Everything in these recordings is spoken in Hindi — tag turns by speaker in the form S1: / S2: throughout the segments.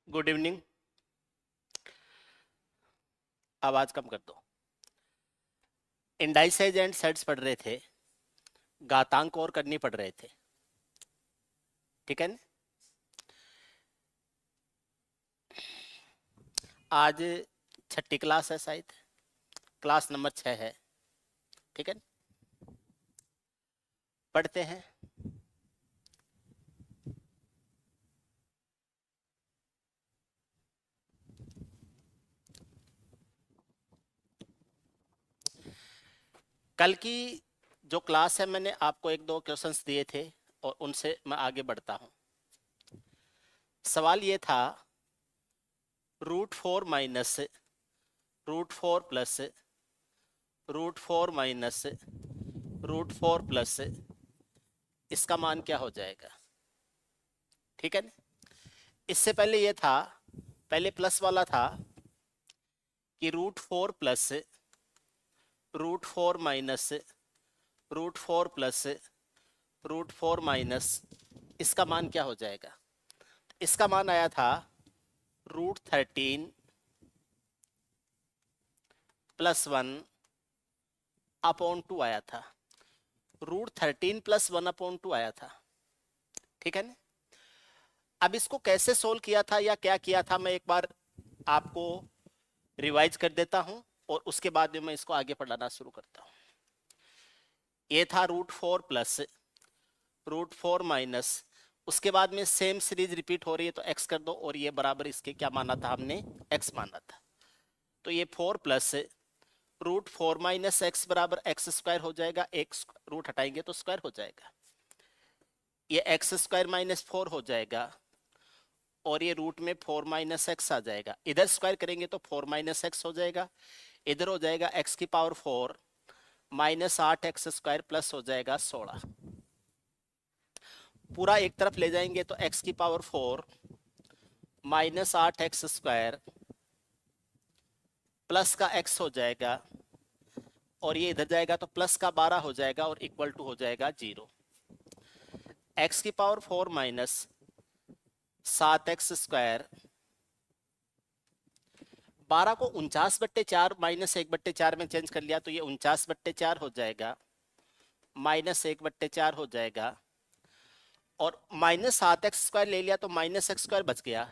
S1: Good evening. आवाज कम कर दो। इंडाइसेज एंड सेट्स पढ़ रहे थे, घातांक और करनी पढ़ रहे थे। ठीक है ना? आज छठी क्लास है, शायद क्लास नंबर 6 है। ठीक है ना? पढ़ते हैं। कल की जो क्लास है, मैंने आपको एक दो क्वेश्चंस दिए थे और उनसे मैं आगे बढ़ता हूं। सवाल ये था, √4 माइनस √4 प्लस √4 माइनस √4 प्लस, इसका मान क्या हो जाएगा? ठीक है ना? इससे पहले ये था, पहले प्लस वाला था कि √4 प्लस √4 माइनस √4 प्लस √4 माइनस, इसका मान क्या हो जाएगा? इसका मान आया था √13 प्लस 1 अपॉन 2 आया था। √13 प्लस 1 अपॉन 2 आया था। ठीक है ना? अब इसको कैसे सोल्व किया था या क्या किया था, मैं एक बार आपको रिवाइज कर देता हूं और उसके बाद में मैं इसको आगे पढ़ाना शुरू करता हूं। ये था √4 प्लस √4 माइनस, उसके बाद में सेम सीरीज रिपीट हो रही है तो x कर दो, और ये बराबर इसके क्या माना था हमने? x माना था। तो ये 4 प्लस √4 माइनस एक्स बराबर एक्स स्क्वायर हो जाएगा। एक रूट हटाएंगे तो स्क्वायर हो जाएगा। ये एक्स स्क्वायर माइनस 4 हो जाएगा और ये रूट में 4 माइनस एक्स आ जाएगा। इधर स्क्वायर करेंगे तो 4 माइनस एक्स हो जाएगा। इधर हो जाएगा x की power 4 minus 8x square plus हो जाएगा 16। पूरा एक तरफ ले जाएंगे तो x की power 4 minus 8x square plus का x हो जाएगा, और ये इधर जाएगा तो प्लस का 12 हो जाएगा और इक्वल टू हो जाएगा 0। x की पावर 4 माइनस 7x स्क्वायर, 12 को 49/4 माइनस 1/4 में चेंज कर लिया तो ये 49/4 हो जाएगा, माइनस 1/4 हो जाएगा, और माइनस 7x स्क्वायर ले लिया तो माइनस एक्स स्क्वायर बच गया।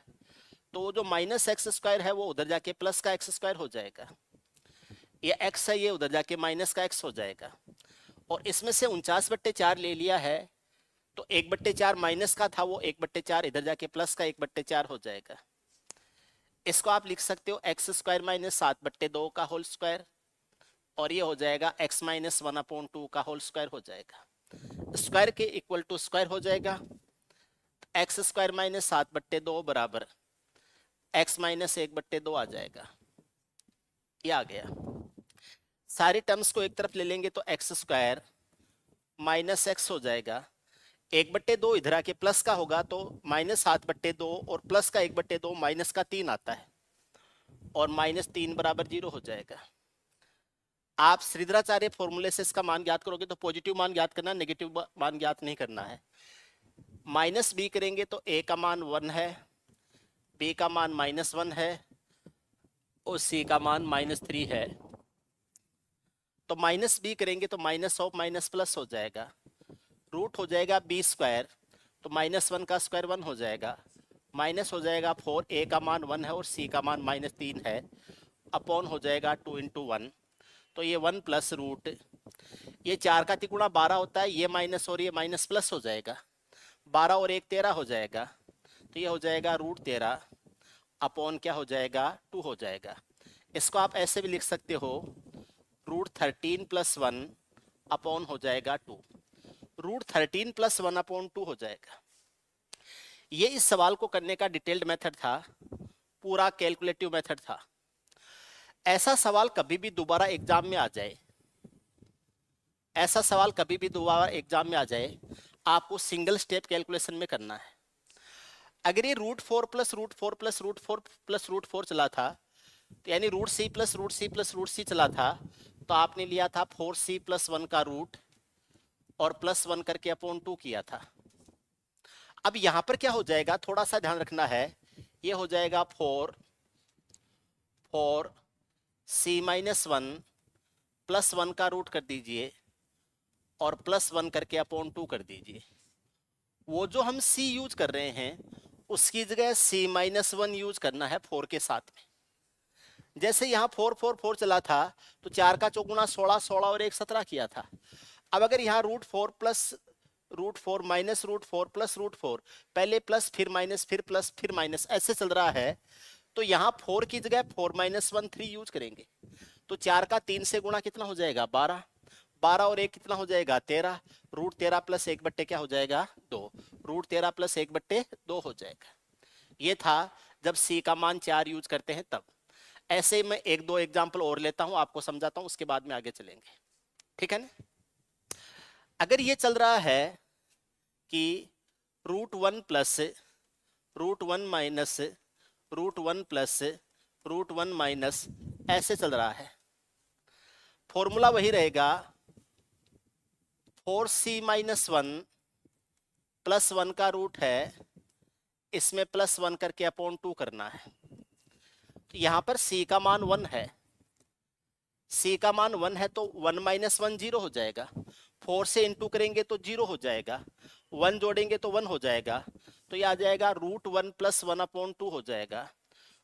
S1: तो जो माइनस एक्स स्क्वायर है वो उधर जाके प्लस का एक्स स्क्वायर हो जाएगा। ये x है, ये उधर जाके माइनस का x हो जाएगा। और इसमें से 49/4 ले लिया है तो 1/4 माइनस का था, वो 1/4 इधर जाके प्लस का 1/4 हो जाएगा। इसको आप लिख सकते हो एक्स स्क्वायर माइनस 7/2 का होल स्क्वायर, और ये हो जाएगा x माइनस 1/2 का होल स्क्वायर हो जाएगा। स्क्वायर के इक्वल टू स्क्वायर हो जाएगा। एक्स स्क्वायर माइनस 7/2 बराबर x माइनस 1/2 आ जाएगा। ये आ गया। सारे टर्म्स को एक तरफ ले लेंगे तो एक्स स्क्वायर माइनस एक्स हो जाएगा। 1/2 इधर आके प्लस का होगा तो माइनस 7/2 और प्लस का 1/2 माइनस का 3 आता है, और माइनस 3 बराबर 0 हो जाएगा। आप श्रीधराचार्य फॉर्मूले से इसका मान ज्ञात करोगे तो पॉजिटिव मान ज्ञात करना, नेगेटिव मान ज्ञात नहीं करना है। माइनस बी करेंगे तो a का मान 1 है, b का मान -1 है और c का मान -3 है। तो माइनस बी करेंगे तो माइनस ऑफ माइनस प्लस हो जाएगा, रूट हो जाएगा b स्क्वायर, तो -1 का स्क्वायर 1 हो जाएगा, माइनस हो जाएगा 4, a का मान 1 है और c का मान -3 है, अपॉन हो जाएगा 2 × 1, तो ये 1 प्लस रूट, ये 4 का तिगुना 12 होता है, ये माइनस और ये माइनस प्लस हो जाएगा, 12 और 1 13 हो जाएगा, तो ये हो जाएगा √13 अपॉन क्या हो जाएगा? 2 हो जाएगा। इसको आप ऐसे भी लिख सकते हो, √13 प्लस 1 अपॉन हो जाएगा 2, √13 प्लस 1 अपॉन 2 हो जाएगा। ये इस सवाल को करने का डिटेल्ड मेथड था, पूरा कैलकुलेटिव मेथड था। ऐसा सवाल कभी भी दोबारा एग्जाम में आ जाए, ऐसा सवाल कभी भी दोबारा एग्जाम में आ जाए, आपको सिंगल स्टेप कैलकुलेशन में करना है। अगर ये √4 प्लस √4 प्लस √4 प्लस √4 चला था, तो यानी √c plus √c plus √c चला था, तो आपने लिया था 4c प्लस 1 का रूट और प्लस 1 करके अपॉन 2 किया था। अब यहां पर क्या हो जाएगा, थोड़ा सा ध्यान रखना है, ये हो जाएगा 4 c माइनस 1 प्लस 1 का रूट कर दीजिए और प्लस 1 करके अपॉन 2 कर दीजिए। वो जो हम c यूज कर रहे हैं उसकी जगह c माइनस 1 यूज करना है 4 के साथ में। जैसे यहाँ 4 4 4 चला था तो 4 का चौगुना 16 16 और 1 17 किया था। अब अगर यहाँ √4 प्लस √4 माइनस √4 प्लस √4, पहले प्लस फिर माइनस फिर प्लस फिर माइनस ऐसे चल रहा है, तो यहाँ 4 की जगह 4 माइनस 1 3 यूज करेंगे। तो 4 का 3 से गुणा कितना हो जाएगा 12, 12 और 1 कितना हो जाएगा 13, √13 प्लस 1 बट्टे क्या हो जाएगा 2, √13 प्लस 1 बट्टे 2 हो जाएगा। ये था जब c का मान 4 यूज करते हैं तब। ऐसे ही मैं एक दो एग्जाम्पल और लेता हूं, आपको समझाता हूं, उसके बाद में आगे चलेंगे। ठीक है ना। अगर ये चल रहा है कि √1 प्लस √1 माइनस √1 प्लस √1 माइनस ऐसे चल रहा है, फॉर्मूला वही रहेगा 4c माइनस 1 प्लस 1 का रूट है, इसमें प्लस 1 करके अपॉन 2 करना है। तो यहां पर c का मान 1 है, c का मान 1 है तो 1 माइनस 1 0 हो जाएगा, 4 से इंटू करेंगे तो 0 हो जाएगा, 1 जोड़ेंगे तो 1 हो जाएगा, तो ये आ जाएगा √1 प्लस 1 अपॉन 2 हो जाएगा।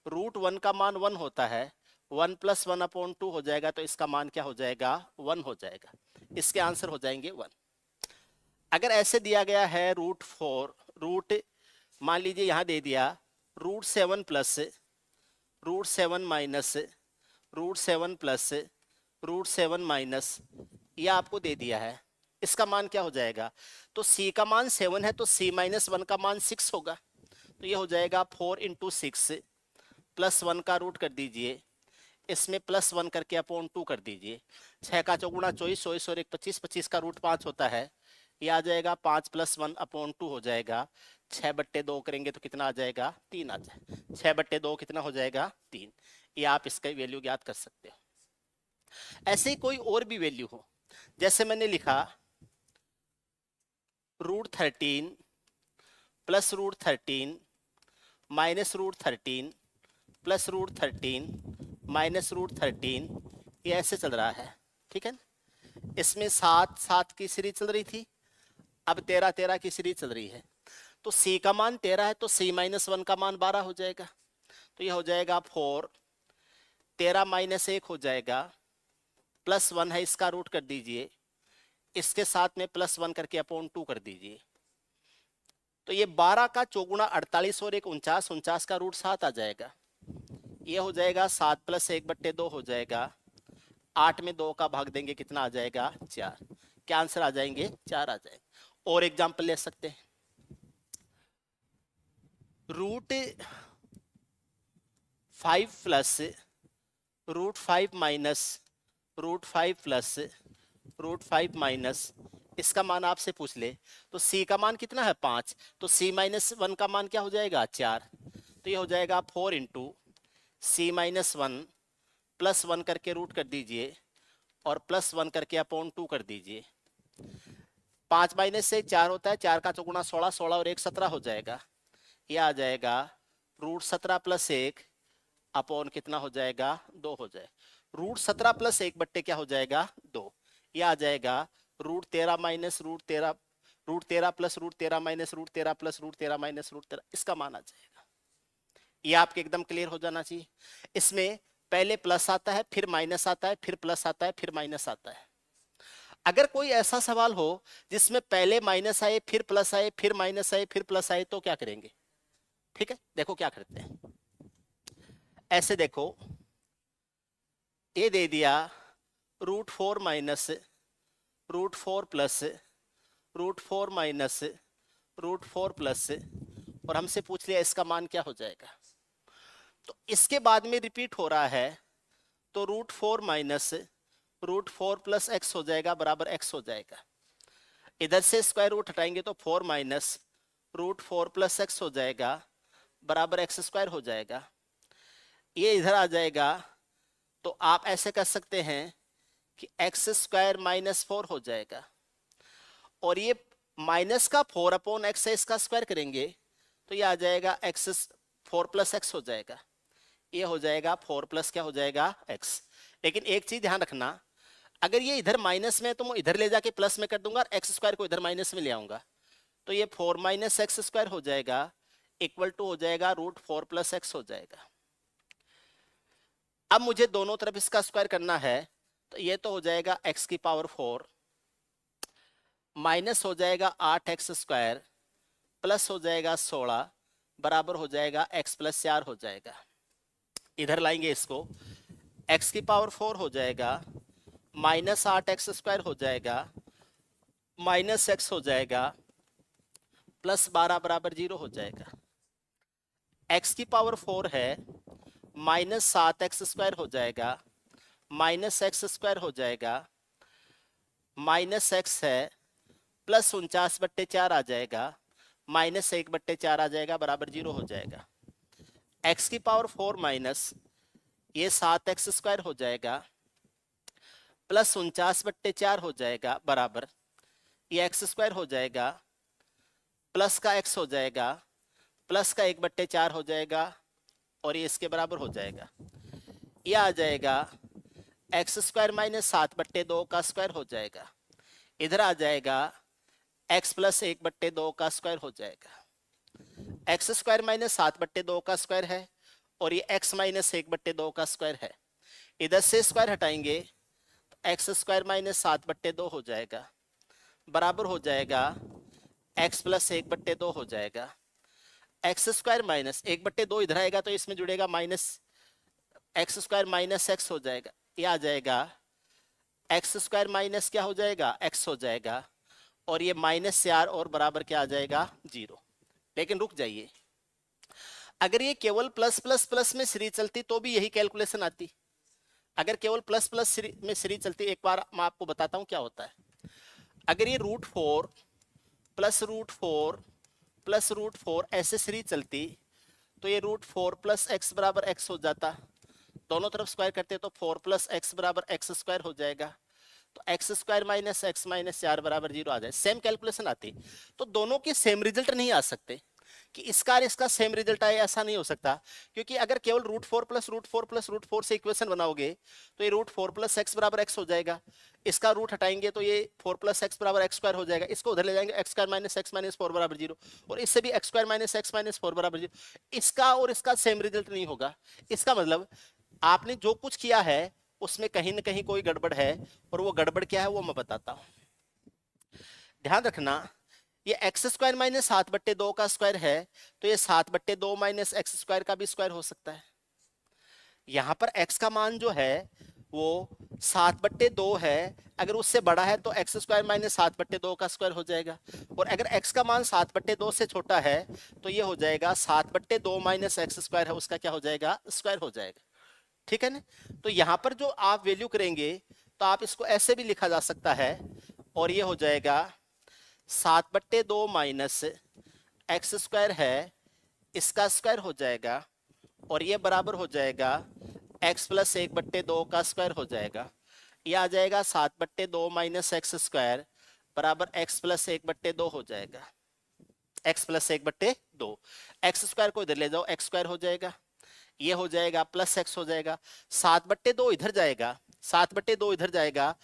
S1: √1 का मान 1 होता है, 1 प्लस 1 अपॉन 2 हो जाएगा, तो इसका मान क्या हो जाएगा 1 हो जाएगा। इसके आंसर हो जाएंगे 1। अगर ऐसे दिया गया है √4 मान लीजिए यहां दे दिया √7 प्लस √7 माइनस √7 प्लस √7 माइनस, यह आपको दे दिया है, इसका मान क्या हो जाएगा। तो c का मान 7 है तो c माइनस 1 का मान 6 होगा, तो यह हो जाएगा 4 इंटू 6 प्लस 1 का रूट कर दीजिए, इसमें प्लस 1 करके अपॉन 2 कर दीजिए। 6 का चौगुना 24, 24 और 1 25, 25 का रूट 5 होता है, ये आ जाएगा 5 प्लस 1 अपॉन 2 हो जाएगा। 6 बट्टे 2 करेंगे तो कितना आ जाएगा 3 आ जाएगा, 6 बट्टे 2 कितना हो जाएगा 3। ये आप इसका वैल्यू याद कर सकते हो। ऐसे ही कोई और भी वैल्यू हो, जैसे मैंने लिखा √13 प्लस √13 माइनस √13 प्लस √13 माइनस √13, ये ऐसे चल रहा है। ठीक है ना। इसमें 7 7 की सीरीज चल रही थी, अब 13 13 की सीरीज चल रही है। तो c का मान 13 है तो c माइनस 1 का मान 12 हो जाएगा, तो ये हो जाएगा 4, 13 माइनस 1 हो जाएगा, प्लस 1 है इसका रूट कर दीजिए, इसके साथ में प्लस 1 करके अपॉन 2 कर दीजिए। तो ये 12 का चौगुना 48 और 1 49, 49 का रूट 7 आ जाएगा, ये हो जाएगा 7 प्लस 1 बट्टे 2 हो जाएगा, 8 में 2 का भाग देंगे कितना आ जाएगा 4। क्या आंसर आ जाएंगे 4 आ जाएंगे। और एग्जाम्पल ले सकते हैं, √5 प्लस √5 माइनस √5 प्लस √5 माइनस, इसका मान आपसे पूछ ले तो c का मान कितना है 5, तो c माइनस 1 का मान क्या हो जाएगा 4, तो ये हो जाएगा 4 इंटू c माइनस 1 प्लस 1 करके रूट कर दीजिए और प्लस 1 करके अपॉन 2 कर दीजिए। 5 माइनस से 4 होता है, 4 का चौगुना 16, 16 और 1 17 हो जाएगा, यह आ जाएगा √17 प्लस 1 अपॉन कितना हो जाएगा 2 हो जाए, √17 प्लस 1 बट्टे क्या हो जाएगा 2, यह आ जाएगा √13 minus √13 plus √13 minus √13 plus √13 minus √13, इसका मान आ जाएगा। ये आपके एकदम क्लियर हो जाना चाहिए। इसमें पहले प्लस आता है, फिर माइनस आता है, फिर प्लस आता है, फिर माइनस आता है। अगर कोई ऐसा सवाल हो जिसमें पहले माइनस आए, फिर प्लस आए, फिर माइनस आए, फिर प्लस आए, तो क्या करेंगे। ठीक है, देखो क्या करते हैं। ऐसे देखो, ये दे दिया √4 माइनस √4 प्लस √4 माइनस √4 प्लस, और हमसे पूछ लिया इसका मान क्या हो जाएगा। तो इसके बाद में रिपीट हो रहा है, तो √4 माइनस √4 प्लस एक्स हो जाएगा बराबर एक्स हो जाएगा। इधर से स्क्वायर रूट हटाएंगे तो 4 माइनस √4 प्लस एक्स हो जाएगा बराबर एक्स स्क्वायर हो जाएगा। ये इधर आ जाएगा, तो आप ऐसे कर सकते हैं कि एक्स स्क्वायर माइनस 4 हो जाएगा, और ये माइनस का 4 अपॉन एक्स है, इसका स्क्वायर करेंगे तो ये आ जाएगा एक्स 4 प्लस एक्स हो जाएगा, ये हो जाएगा 4 प्लस क्या हो जाएगा एक्स। लेकिन एक चीज ध्यान रखना, अगर ये इधर माइनस में तो मैं इधर ले जाके प्लस में कर दूंगा और एक्स स्क्वायर को इधर माइनस में ले आऊंगा, तो ये 4 माइनस एक्स स्क्वायर हो जाएगा इक्वल टू हो जाएगा रूट 4 प्लस एक्स हो जाएगा। अब मुझे दोनों तरफ इसका स्क्वायर करना है, तो ये तो हो जाएगा एक्स की पावर 4 माइनस हो जाएगा 8 एक्स स्क्वायर प्लस हो जाएगा 16 बराबर हो जाएगा एक्स प्लस 4 हो जाएगा। इधर लाएंगे इसको, एक्स की पावर 4 हो जाएगा माइनस 8 एक्स स्क्वायर हो जाएगा माइनस एक्स हो जाएगा प्लस 12 बराबर 0 हो जाएगा। एक्स की पावर 4 है माइनस 7 एक्स स्क्वायर हो जाएगा माइनस एक्स स्क्वायर हो जाएगा माइनस एक्स है प्लस 49/4 आ जाएगा माइनस 1/4 आ जाएगा बराबर 0 हो जाएगा। एक्स की पावर 4 माइनस ये 7 एक्स स्क्वायर हो जाएगा प्लस 49/4 हो जाएगा बराबर ये एक्स स्क्वायर हो जाएगा प्लस का एक्स हो जाएगा प्लस का 1/4 हो जाएगा और ये इसके बराबर हो जाएगा। ये आ जाएगा एक्स स्क्वायर माइनस 7/2 का स्क्वायर हो जाएगा, इधर आ जाएगा एक्स प्लस 1/2 का स्क्वायर हो जाएगा। एक्स स्क्वायर माइनस 7/2 का स्क्वायर है और ये एक्स माइनस 1/2 का स्क्वायर है, इधर से स्क्वायर हटाएंगे तो एक्स स्क्वायर माइनस 7/2 हो जाएगा बराबर हो जाएगा एक्स प्लस 1/2 हो जाएगा। एक्स स्क्वायर माइनस 1/2 इधर आएगा तो इसमें जुड़ेगा minus x square minus x हो जाएगा, ये आ जाएगा एक्स स्क्वायर माइनस क्या हो जाएगा एक्स हो जाएगा और ये माइनस 4 और बराबर क्या आ जाएगा 0। लेकिन रुक जाइए, अगर ये केवल प्लस प्लस प्लस में सीरीज चलती तो भी यही कैलकुलेशन आती। अगर केवल प्लस प्लस में सीरीज चलती, एक बार मैं आपको बताता हूं क्या होता है। अगर ये root 4 plus root 4 plus root 4 ऐसे सीरीज चलती तो ये रूट 4 प्लस एक्स बराबर एक्स हो जाता, दोनों तरफ स्क्वायर करते तो 4 प्लस एक्स बराबर एक्स स्क्वायर हो जाएगा, तो x square minus x minus 4 बराबर 0 आ जाए, सेम कैलकुलेशन आती। तो दोनों के सेम रिजल्ट नहीं आ सकते कि इसका और इसका सेम रिजल्ट आए, ऐसा नहीं हो सकता, क्योंकि अगर केवल root 4 plus root 4 plus root 4 से इक्वेशन बनाओगे तो ये रूट 4 प्लस एक्स बराबर एक्स हो जाएगा, इसका रूट हटाएंगे तो ये 4 प्लस एक्स बराबर एक्स स्क्वायर हो जाएगा, इसको उधर ले जाएंगे x square minus x minus 4 बराबर 0 और इससे भी x square minus x minus 4 बराबर 0, इसका और इसका सेम रिजल्ट नहीं होगा। इसका मतलब आपने जो कुछ किया है उसमें कहीं ना कहीं कोई गड़बड़ है, और वो गड़बड़ क्या है वो मैं बताता हूं। ध्यान रखना, ये एक्स स्क्वायर माइनस 7/2 का स्क्वायर है तो ये 7/2 माइनस एक्स स्क्वायर का भी स्क्वायर हो सकता है। यहां पर एक्स का मान जो है वो 7/2 है, अगर उससे बड़ा है तो एक्स स्क्वायर माइनस 7/2 का स्क्वायर हो जाएगा, और अगर एक्स का मान 7/2 से छोटा है तो ये हो जाएगा 7/2 माइनस एक्स स्क्वायर है उसका क्या हो जाएगा स्क्वायर हो जाएगा। ठीक है ना। तो यहां पर जो आप वैल्यू करेंगे तो आप इसको ऐसे भी लिखा जा सकता है, और ये हो जाएगा 7/2 माइनस एक्स स्क्वायर है इसका स्क्वायर हो जाएगा, और ये बराबर हो जाएगा एक्स प्लस 1/2 का स्क्वायर हो जाएगा। ये आ जाएगा 7/2 माइनस एक्स स्क्वायर बराबर एक्स प्लस 1/2 हो जाएगा, एक्स प्लस 1/2। एक्स स्क्वायर को इधर ले जाओ, एक्स स्क्वायर हो जाएगा, ये हो जाएगा प्लस एक्स हो जाएगा, 7/2 इधर जाएगा, 7/2 इधर जाएगा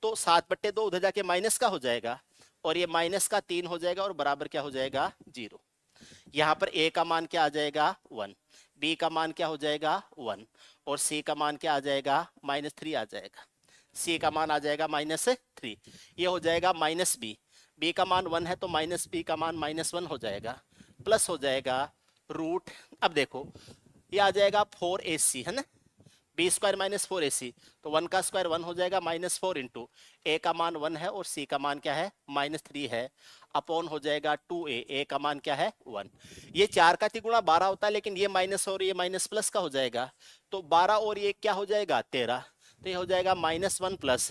S1: तो 7/2 उधर जाके माइनस का हो जाएगा, और ये माइनस का 3 हो जाएगा और बराबर क्या हो जाएगा 0। यहाँ पर a का मान क्या आ जाएगा 1, b का मान क्या हो जाएगा 1, और c का मान क्या आ जाएगा -3 आ जाएगा, c का मान आ जाएगा -3, ये हो जाएगा -b, b का मान 1 है तो माइनस b का मान -1 हो जाएगा, प्लस हो जाएगा रूट, अब देखो ये आ जाएगा 4ac है ना, बी स्क्वायर माइनस 4ac, तो 1 का स्क्वायर 1 हो जाएगा -4 इंटू ए का मान 1 है और c का मान क्या है -3 है, अपॉन हो जाएगा 2a, ए का मान क्या है 1। ये 4 का तिगुना 12 होता है, लेकिन ये माइनस और ये माइनस प्लस का हो जाएगा, तो 12 और ये क्या हो जाएगा 13, तो ये हो जाएगा -1 प्लस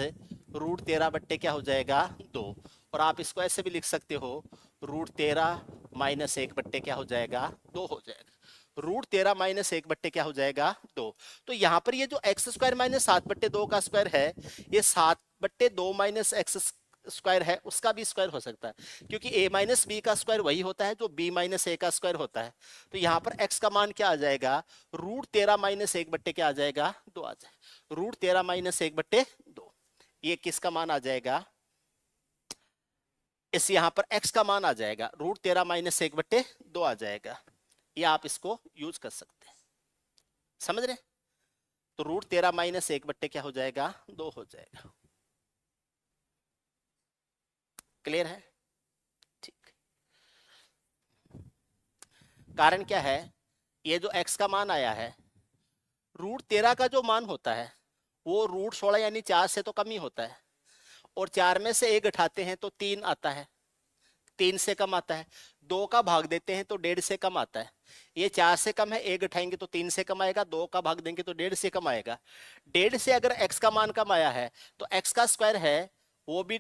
S1: रूट 13 बट्टे क्या हो जाएगा 2, और आप इसको ऐसे भी लिख सकते हो रूट 13 माइनस 1 बट्टे क्या हो जाएगा 2 हो जाएगा, रूट 13 माइनस 1 बट्टे क्या हो जाएगा 2। तो यहाँ पर ये जो एक्स स्क्वायर माइनस 7/2 का स्क्वायर है, ये 7/2 माइनस एक्स स्क्वायर है उसका भी स्क्वायर हो सकता है, क्योंकि a माइनस बी का स्क्वायर वही होता है जो b माइनस ए का स्क्वायर होता है। तो यहाँ पर x का मान क्या आ जाएगा, √13 माइनस 1/, क्या आ जाएगा, 2 आ जाएगा, √13 माइनस 1/2। ये किसका मान आ जाएगा, इस यहाँ पर x का मान आ जाएगा √13 माइनस 1/2 आ जाएगा। ये आप इसको यूज कर सकते हैं, समझ रहे। तो √13 माइनस 1/, क्या हो जाएगा, 2 हो जाएगा। क्लियर है, ठीक। कारण क्या है, ये जो x का मान आया है, √13 का जो मान होता है वो √16 यानी 4 से तो कम ही होता है, और 4 में से 1 घटाते हैं तो 3 आता है, 3 से कम आता है। 2 का भाग देते हैं तो 1.5 से कम आता है। ये 4 से कम है, 1 घटाएंगे तो 3 से कम आएगा, 2 का भाग देंगे तो 1.5 से कम आएगा। 1.5 से अगर x का मान कम आया है तो x का स्क्वायर है वो भी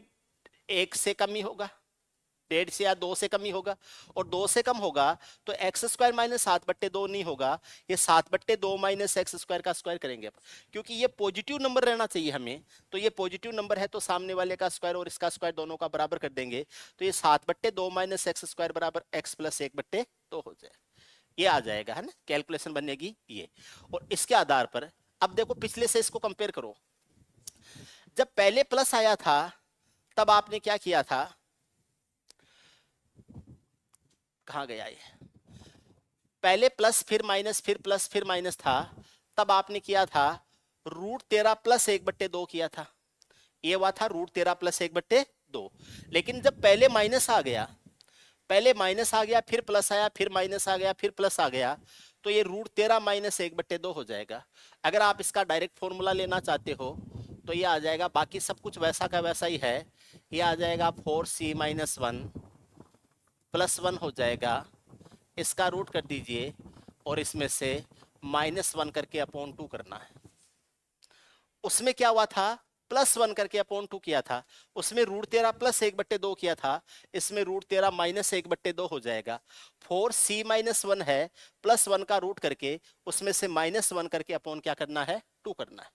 S1: 1 से कम ही होगा, 1.5 से या 2 से कम ही होगा। और 2 से कम होगा तो एक्स स्क्वायर माइनस 7/2 नहीं होगा, ये 7/2 माइनस एक्स स्क्वायर का स्क्वायर करेंगे, क्योंकि ये पॉजिटिव नंबर रहना चाहिए हमें। तो ये पॉजिटिव नंबर है तो सामने वाले का स्क्वायर और इसका स्क्वायर दोनों का बराबर कर देंगे, तो ये 7/2 माइनस एक्स स्क्वायर बराबर x प्लस 1/2 हो जाए। ये आ जाएगा, है ना, कैलकुलेशन बनेगी ये। और इसके आधार पर अब देखो पिछले से इसको कंपेयर करो। जब पहले प्लस आया था तब आपने क्या किया था, कहां गया ये, पहले प्लस फिर माइनस फिर प्लस फिर माइनस था, तब आपने किया था √13 प्लस 1/2 किया था, ये हुआ था √13 प्लस 1/2। लेकिन जब पहले माइनस आ गया, पहले माइनस आ गया फिर प्लस आया फिर माइनस आ गया फिर प्लस आ गया, तो ये √13 माइनस 1/2 हो जाएगा। अगर आप इसका डायरेक्ट फॉर्मूला लेना चाहते हो तो ये आ जाएगा, बाकी सब कुछ वैसा का वैसा ही है, ये आ जाएगा 4c माइनस 1 प्लस 1 हो जाएगा, इसका रूट कर दीजिए और इसमें से -1 करके अपॉन 2 करना है। उसमें क्या हुआ था, +1 करके अपॉन 2 किया था, उसमें √13 प्लस 1/2 किया था, इसमें √13 माइनस 1/2 हो जाएगा। 4c माइनस 1 है, +1 का रूट करके उसमें से -1 करके अपॉन क्या करना है, 2 करना है,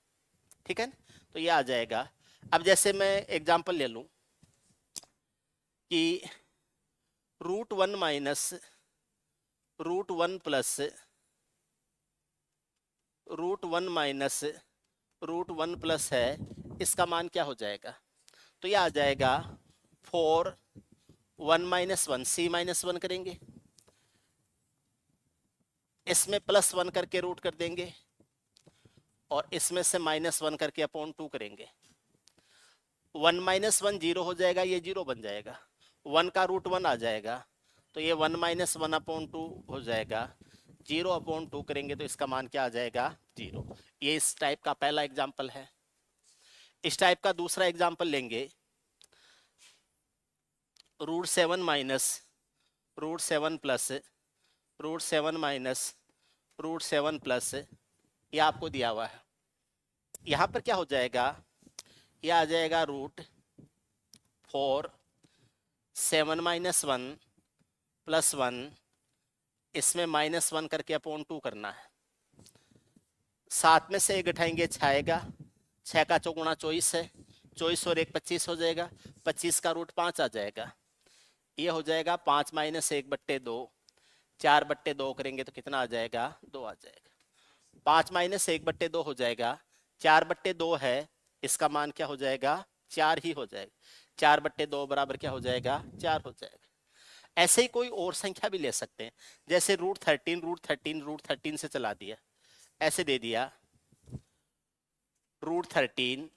S1: ठीक है। तो ये आ जाएगा। अब जैसे मैं एग्जांपल ले लूं कि √1 माइनस √1 प्लस √1 माइनस √1 प्लस है, इसका मान क्या हो जाएगा, तो ये आ जाएगा 4 1 माइनस 1 c माइनस 1 करेंगे, इसमें +1 करके रूट कर देंगे और इसमें से -1 करके अपॉन 2 करेंगे। 1 माइनस 1 0 हो जाएगा, ये 0 बन जाएगा, 1 का रूट 1 आ जाएगा, तो ये 1 माइनस 1 अपॉन 2 हो जाएगा। 0 अपॉन 2 करेंगे तो इसका मान क्या आ जाएगा, 0। ये इस टाइप का पहला एग्जाम्पल है। इस टाइप का दूसरा एग्जाम्पल लेंगे, √7 माइनस √7 प्लस √7 माइनस √7 प्लस, ये आपको दिया हुआ है। यहाँ पर क्या हो जाएगा, ये आ जाएगा √4 7 माइनस 1 प्लस 1, इसमें -1 करके अपॉन 2 करना है। 7 में से 1 घटाएंगे 6 आएगा, 6 का चौगुना 24 है, 24 और 1 25 हो जाएगा, 25 का रूट 5 आ जाएगा, ये हो जाएगा 5 माइनस 1/2, 4/2 करेंगे तो कितना आ जाएगा, 2 आ जाएगा। 5 माइनस 1/2 हो जाएगा, 4/2 है, इसका मान क्या हो जाएगा, 4 ही हो जाएगा, 4/2 बराबर क्या हो जाएगा, 4 हो जाएगा। ऐसे ही कोई और संख्या भी ले सकते हैं, जैसे √13 से चला दिया, ऐसे दे दिया √13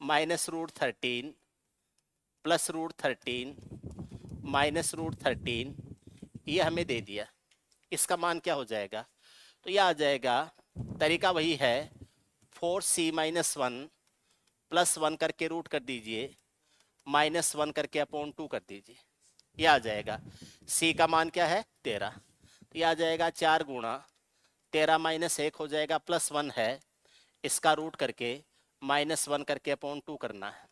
S1: माइनस √13 प्लस √13 माइनस √13, ये हमें दे दिया, इसका मान क्या हो जाएगा, तो ये आ जाएगा, तरीका वही है, 4c माइनस 1 प्लस 1 करके रूट कर दीजिए, -1 करके अपॉन 2 कर दीजिए, ये आ जाएगा। c का मान क्या है, 13, तो ये आ जाएगा 4 गुणा 13 माइनस 1 हो जाएगा, +1 है, इसका रूट करके -1 करके अपॉन 2 करना है।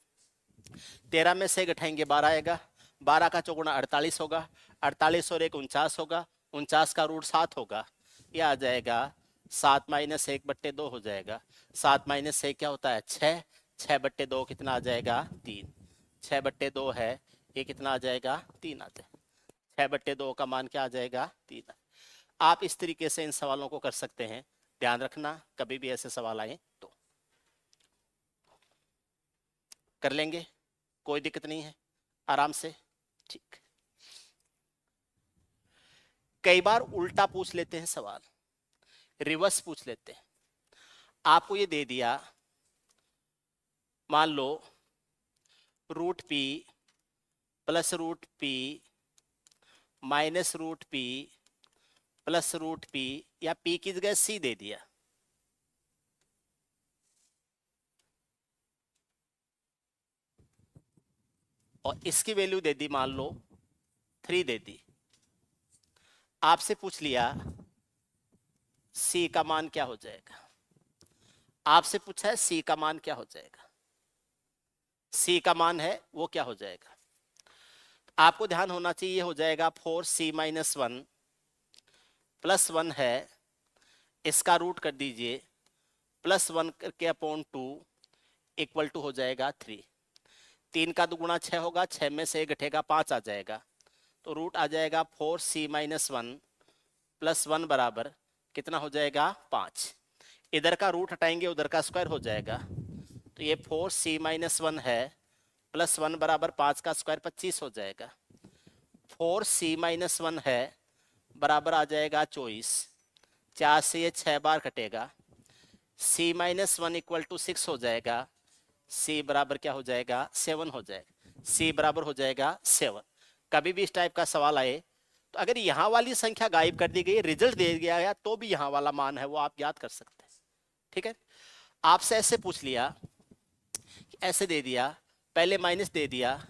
S1: 13 में से घटाएंगे 12 आएगा, 12 का चौगुना 48 होगा, 48 और 1 49 होगा, 49 का रूट 7 होगा, ये आ जाएगा 7 माइनस 1/2 हो जाएगा। 7 माइनस 1 क्या होता है, 6, 6/2 कितना आ जाएगा, 3, 6/2 है, ये कितना आ जाएगा 3 आ जाएगा। 6/2 का मान क्या आ जाएगा 3। आप इस तरीके से इन सवालों को कर सकते हैं। ध्यान रखना कभी भी ऐसे सवाल आए तो कर लेंगे, कोई दिक्कत नहीं है, आराम से। ठीक, कई बार उल्टा पूछ लेते हैं सवाल, रिवर्स पूछ लेते हैं। आपको ये दे दिया, मान लो √p plus √p minus √p plus √p, या p की जगह c दे दिया। और इसकी वैल्यू दे दी, मान लो 3 दे दी। आपसे पूछ लिया c का मान क्या हो जाएगा। आपसे पूछा है c का मान क्या हो जाएगा। c का मान है वो क्या हो जाएगा। आपको ध्यान होना चाहिए, हो जाएगा 4c - 1 प्लस 1 है, इसका रूट कर दीजिए, प्लस 1 करके अपॉन 2 इक्वल टू हो जाएगा 3। 3 का दुगुना 6 होगा, 6 में से घटेगा 5 आ जाएगा, तो रूट आ जाएगा 4c - 1 प्लस 1 बराबर कितना हो जाएगा 5। इधर का रूट हटाएंगे, उधर का स्क्वायर हो जाएगा, तो ये 4c - 1 है प्लस 1 बराबर 5 का स्क्वायर 25 हो जाएगा। 4c - 1 है बराबर आ जाएगा 24, 4 से ये 6 बार कटेगा, c - 1 इक्वल टू 6 हो जाएगा, c बराबर क्या हो जाएगा 7 हो जाएगा, c बराबर हो जाएगा 7। कभी भी इस टाइप का सवाल आए तो अगर यहाँ वाली संख्या गायब कर दी गई, रिजल्ट दे दिया गया, तो भी यहाँ वाला मान है वो आप याद कर सकते हैं। ठीक है, आपसे ऐसे पूछ लिया, ऐसे दे दिया, पहले माइनस दे दिया,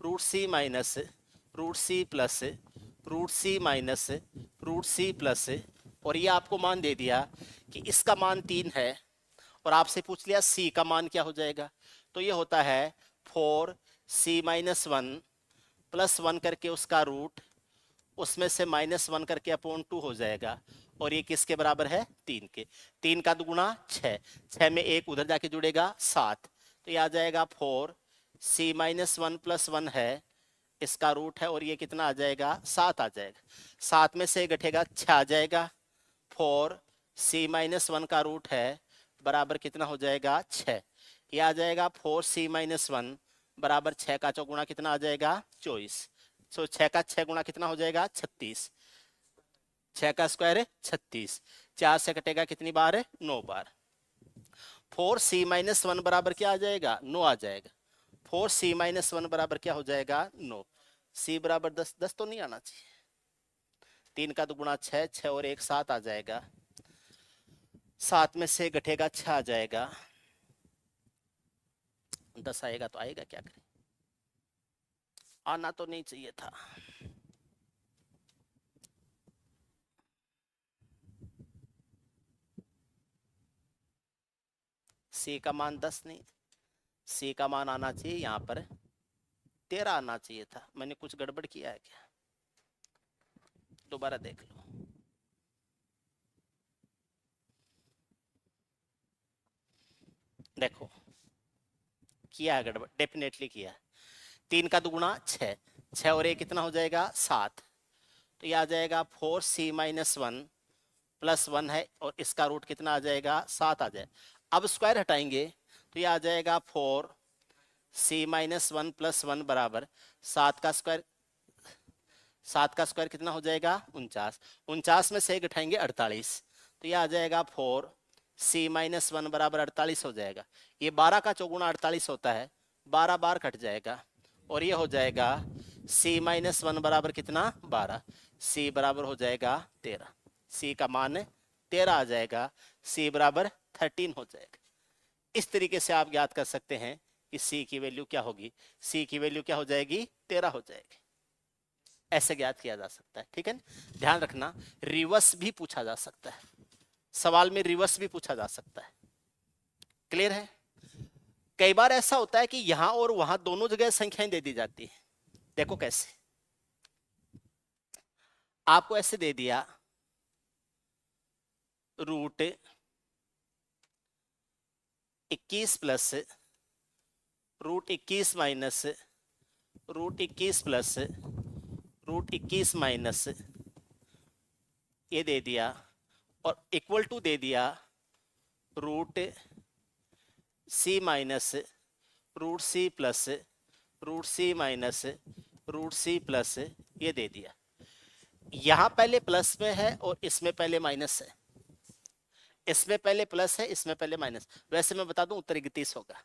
S1: √c minus √c plus √c minus √c plus, और ये आपको मान दे दिया कि इसका मान 3 है, और आपसे पूछ लिया c का मान क्या हो जाएगा। तो ये होता है 4c - 1 प्लस 1 करके उसका रूट, उसमें से -1 करके अपॉन 2 हो जाएगा, और ये किसके बराबर है 3 के। 3 का दुगुना 6, 6 में 1 उधर जाके जुड़ेगा 7, तो ये आ जाएगा 4c - 1 प्लस 1 है, इसका रूट है, और ये कितना आ जाएगा 7 आ जाएगा। 7 में से घटेगा 6 आ जाएगा, 4c - 1 का रूट है बराबर कितना हो जाएगा 6। ये आ जाएगा 4c - 1 बराबर 6 का चौगुना कितना आ जाएगा 24। सो 6 का 6 गुना कितना हो जाएगा 36, 6 का स्क्वायर है 36, 4 से कटेगा कितनी बार है 9 बार। 4c - 1 बराबर क्या आ जाएगा 9 आ जाएगा। 4c - 1 बराबर क्या हो जाएगा 9, c बराबर 10, 10 तो नहीं आना चाहिए। 3 का दुगुना 6, 6 और 1 7 आ जाएगा, 7 में से घटेगा 6 आ जाएगा, 10 आएगा तो आएगा, क्या करें, आना तो नहीं चाहिए था। c का मान 10 नहीं, c का मान आना चाहिए यहाँ पर 13 आना चाहिए था। मैंने कुछ गड़बड़ किया है क्या, दोबारा देख लो। देखो किया है गड़बड़, डेफिनेटली किया है। 3 का दुगुना 6, 6 और 1 कितना हो जाएगा 7, तो ये आ जाएगा 4c - 1 प्लस 1 है, और इसका रूट कितना आ जाएगा 7 आ जाएगा। अब स्क्वायर हटाएंगे तो ये आ जाएगा 4c - 1 प्लस 1 बराबर 7 का स्क्वायर, 7 का स्क्वायर कितना हो जाएगा 49, 49 में से घटाएंगे 48, तो ये आ जाएगा 4c - 1 बराबर 48 हो जाएगा। ये 12 का चौगुना 48 होता है, 12 बार कट जाएगा, और ये हो जाएगा c - 1 बराबर कितना 12, c बराबर हो जाएगा 13, c का मान 13 आ जाएगा, c बराबर 13 हो जाएगा। इस तरीके से आप याद कर सकते हैं कि c की वैल्यू क्या होगी, c की वैल्यू क्या हो जाएगी 13 हो जाएगी। ऐसे ज्ञात किया जा सकता है। ठीक है, ध्यान रखना रिवर्स भी पूछा जा सकता है, सवाल में रिवर्स भी पूछा जा सकता है। क्लियर है। कई बार ऐसा होता है कि यहां और वहां दोनों जगह संख्याएं दे दी जाती है। देखो कैसे, आपको ऐसे दे दिया √21 प्लस √21 माइनस √21 प्लस √21 माइनस ये दे दिया और इक्वल टू दे दिया √c minus √c plus √c minus √c plus ये दे दिया। यहां पहले प्लस में है और इसमें पहले माइनस है, इसमें पहले प्लस है, इसमें पहले माइनस। वैसे मैं बता दूं उत्तर 31 होगा।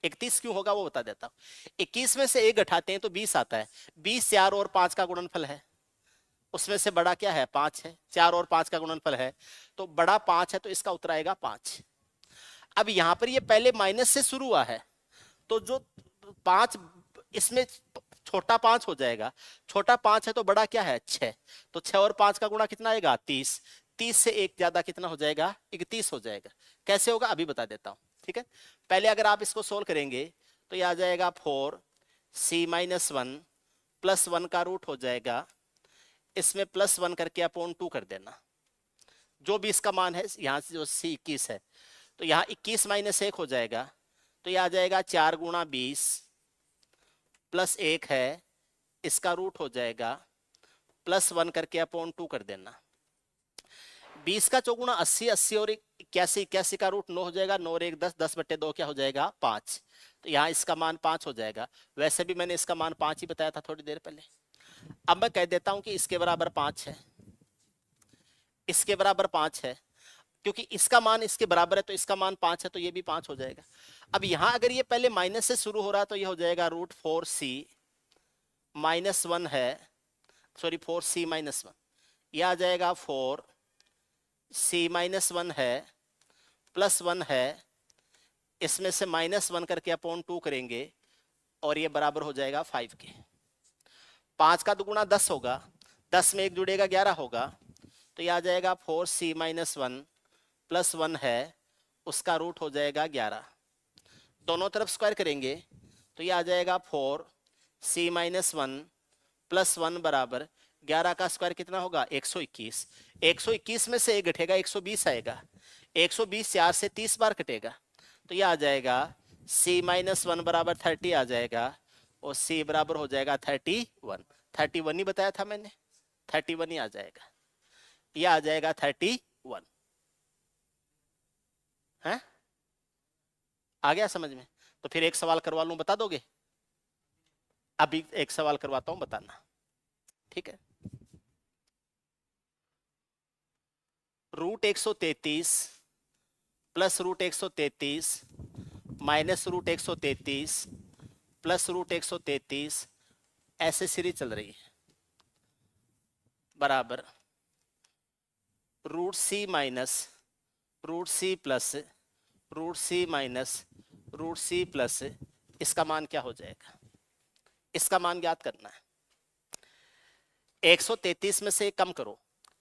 S1: 31 क्यों होगा वो बता देता हूं। 21 में से 1 घटाते हैं तो 20 आता है। 20 4 और 5 का गुणनफल है, उसमें से बड़ा क्या है 5 है। 4 और 5 का गुणनफल है तो बड़ा 5 है, तो इसका उत्तर आएगा 5। अब यहां पर ये पहले माइनस से शुरू हुआ है तो जो 5 इसमें छोटा 5 हो जाएगा। छोटा 5 है तो बड़ा क्या है 6, तो 6 और 5 का गुणा कितना आएगा 30। 30 से 1 ज्यादा कितना हो जाएगा 31 हो जाएगा। कैसे होगा अभी बता देता हूं, ठीक है। पहले अगर आप इसको सोल्व करेंगे तो ये आ जाएगा 4c-1 प्लस 1 का रूट हो जाएगा, इसमें प्लस 1 करके अपॉन 2 कर देना। जो भी इसका मान है, यहां से जो c 21 है तो यहाँ 21 माइनस 1 हो जाएगा, तो यह आ जाएगा 4 गुणा 20 प्लस 1 है, इसका रूट हो जाएगा प्लस 1 करके अपॉन 2 कर देना। 20 का चौगुना 80, 80 और 81, 81 का रूट 9 हो जाएगा। 9 और 1 10, 10/2 क्या हो जाएगा 5। तो यहाँ इसका मान 5 हो जाएगा। वैसे भी मैंने इसका मान 5 ही बताया था थोड़ी देर पहले। अब मैं कह देता हूं कि इसके बराबर 5 है, इसके बराबर 5 है, क्योंकि इसका मान इसके बराबर है तो इसका मान 5 है, तो ये भी 5 हो जाएगा। अब यहां अगर ये पहले माइनस से शुरू हो रहा है तो ये हो जाएगा √4c-1 है, सॉरी 4c-1, यह आ जाएगा 4c-1 है प्लस 1 है, इसमें से -1 करके अपॉन 2 करेंगे और ये बराबर हो जाएगा 5 के। 5 का दुगुना 10 होगा, 10 में 1 जुड़ेगा 11 होगा, तो यह आ जाएगा 4c-1 प्लस 1 है, उसका रूट हो जाएगा 11। दोनों तरफ स्क्वायर करेंगे तो यह आ जाएगा 4c-1 प्लस 1 बराबर 11 का स्क्वायर कितना होगा 121। 121 में से 1 घटेगा 120 आएगा। 120 4 से 30 बार कटेगा, तो यह आ जाएगा c-1 बराबर 30 आ जाएगा और c बराबर हो जाएगा 31। 31 ही बताया था मैंने, 31 ही आ जाएगा, यह आ जाएगा 31 है। आ गया समझ में? तो फिर एक सवाल करवा लूं, बता दोगे? अभी एक सवाल करवाता हूं, बताना, ठीक है। √133 प्लस √133 माइनस √133 प्लस √133 ऐसे सीरीज चल रही है, बराबर √c minus √c plus √c minus √c plus, इसका मान क्या हो जाएगा? इसका मान ज्ञात करना है। 133 में से कम करो,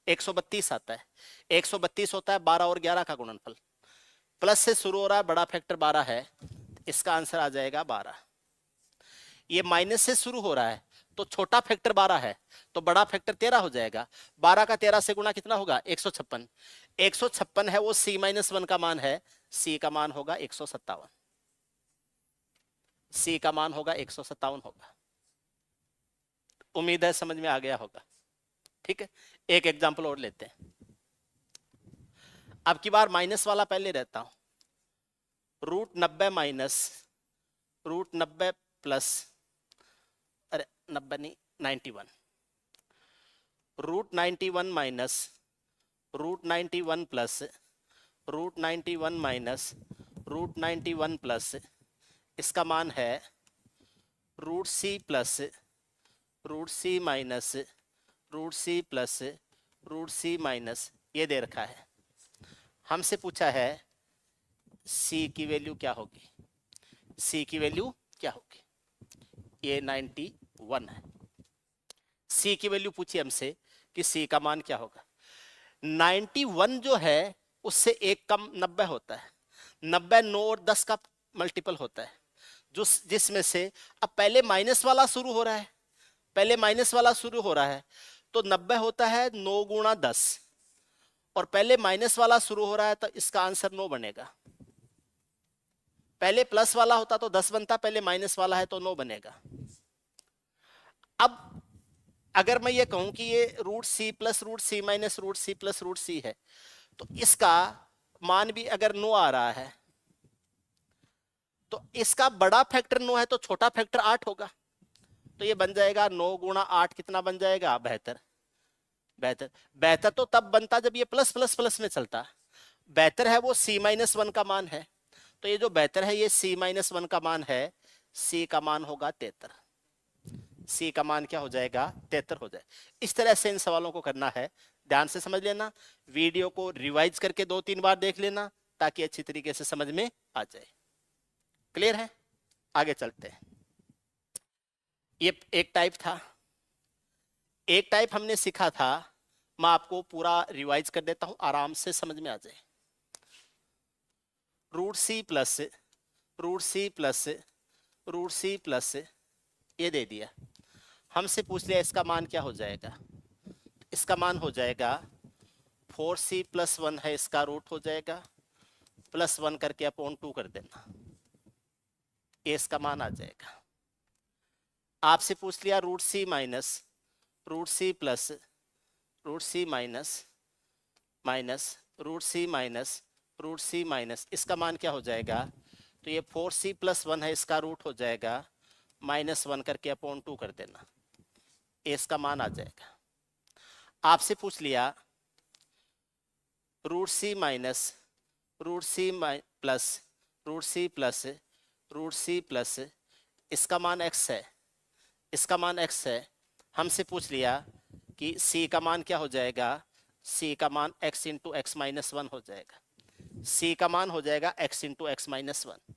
S1: 132 आता है। 132 होता है 12 और 11 का गुणनफल, प्लस से शुरू हो रहा है, बड़ा फैक्टर 12 है, इसका आंसर आ जाएगा 12। ये माइनस से शुरू हो रहा है तो छोटा फैक्टर 12 है तो बड़ा फैक्टर 13 हो जाएगा। 12 का 13 से गुणा कितना होगा 156। 156 है वो c-1 का मान है, c का मान होगा 157। c का मान होगा 157 होगा। उम्मीद है समझ में आ गया होगा, ठीक है। एक एग्जांपल और लेते हैं। अब की बार माइनस वाला पहले रहता हूं। √90 माइनस √90 प्लस, अरे 90 नहीं 91, √91 माइनस √91 प्लस √91 माइनस √91 प्लस, इसका मान है √c plus √c minus √c plus √c minus, ये दे रखा है। हमसे पूछा है c की वैल्यू क्या होगी, c की वैल्यू क्या होगी। ये 91 है, c की वैल्यू पूछी हमसे कि c का मान क्या होगा। 91 जो है उससे एक कम 90 होता है। 90 9 और 10 का मल्टीपल होता है, जिसमें से अब पहले माइनस वाला शुरू हो रहा है, पहले माइनस वाला शुरू हो रहा है तो 90 होता है 9 गुणा 10, और पहले माइनस वाला शुरू हो रहा है तो इसका आंसर 9 बनेगा। पहले प्लस वाला होता तो 10 बनता, पहले माइनस वाला है तो 9 बनेगा। अब अगर मैं ये कहूं कि ये root c plus root c minus root c plus root c है, तो इसका मान भी अगर 9 आ रहा है, तो इसका बड़ा फैक्टर 9 है तो छोटा फैक्टर 8 होगा। तो ये बन जाएगा 9 गुणा 8 कितना बन जाएगा? 72। 72 72 तो तब बनता जब ये प्लस प्लस प्लस में चलता। 72 है वो सी माइनस 1 का मान है, तो ये जो 72 है ये सी माइनस 1 का मान है। सी का मान होगा 73। सी का मान क्या हो जाएगा? 73 हो जाए। इस तरह से इन सवालों को करना है, ध्यान से समझ लेना, वीडियो को रिवाइज करके 2-3 बार देख लेना ताकि अच्छी तरीके से समझ में आ जाए। क्लियर है? आगे चलते हैं। ये एक टाइप था। एक टाइप हमने सीखा था, मैं आपको पूरा रिवाइज कर देता हूं, आराम से समझ में आ जाए। Root c plus root c plus root c plus ये दे दिया, हमसे पूछ लिया इसका मान क्या हो जाएगा। इसका मान हो जाएगा 4c प्लस 1 है, इसका रूट हो जाएगा, प्लस 1 करके अपॉन 2 कर देना, ये इसका मान आ जाएगा। आपसे पूछ लिया root c minus root c plus root c minus minus root c minus root c minus, इसका मान क्या हो जाएगा? तो ये 4c प्लस 1 है, इसका रूट हो जाएगा, माइनस 1 करके अपॉन 2 कर देना, इसका मान आ जाएगा। आपसे पूछ लिया root c minus root c plus root c plus root c plus, इसका मान x है, इसका मान x है। हमसे पूछ लिया कि c का मान क्या हो जाएगा? c का मान x इंटू एक्स माइनस 1 हो जाएगा। c का मान हो जाएगा x इंटू एक्स माइनस 1।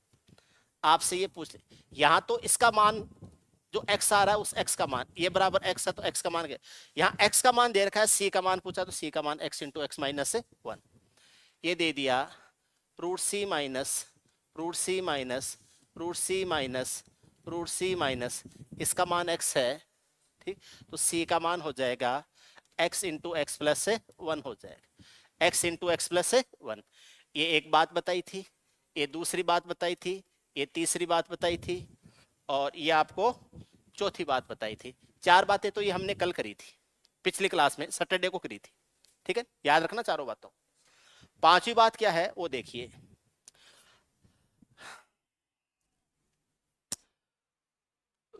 S1: आपसे ये पूछ लिया, यहां तो इसका मान जो x आ रहा है उस x का मान, ये बराबर x है तो x का मान क्या? यहाँ x का मान दे रखा है, c का मान पूछा तो c का मान x इंटू एक्स माइनस 1। ये दे दिया root c minus root c minus root c minus root c minus, इसका मान x है, ठीक, तो c का मान हो जाएगा x इंटू एक्स प्लस 1 हो जाएगा, x इंटू एक्स प्लस 1। ये एक बात बताई थी, ये दूसरी बात बताई थी, ये तीसरी बात बताई थी, और ये आपको चौथी बात बताई थी। 4 बातें तो ये हमने कल करी थी, पिछली क्लास में सैटरडे को करी थी, ठीक है, याद रखना चारों बातों। 5वीं बात क्या है वो देखिए,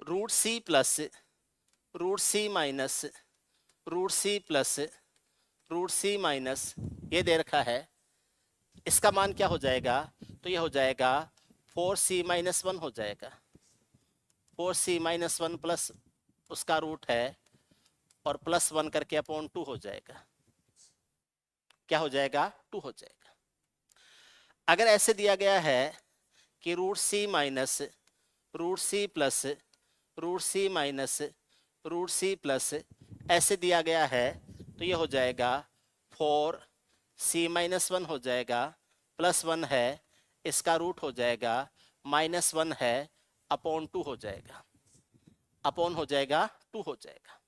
S1: root c plus root c minus root c plus root c minus, ये दे रखा है, इसका मान क्या हो जाएगा? तो ये हो जाएगा 4c माइनस 1 हो जाएगा, 4c माइनस 1 प्लस उसका रूट है और प्लस 1 करके अपॉन 2 हो जाएगा। क्या हो जाएगा? 2 हो जाएगा। अगर ऐसे दिया गया है कि root c minus root c plus root c minus root c plus ऐसे दिया गया है, तो ये हो जाएगा 4c माइनस 1 हो जाएगा, प्लस 1 है, इसका रूट हो जाएगा, माइनस 1 है, अपॉन 2 हो जाएगा, अपॉन हो जाएगा 2 हो जाएगा,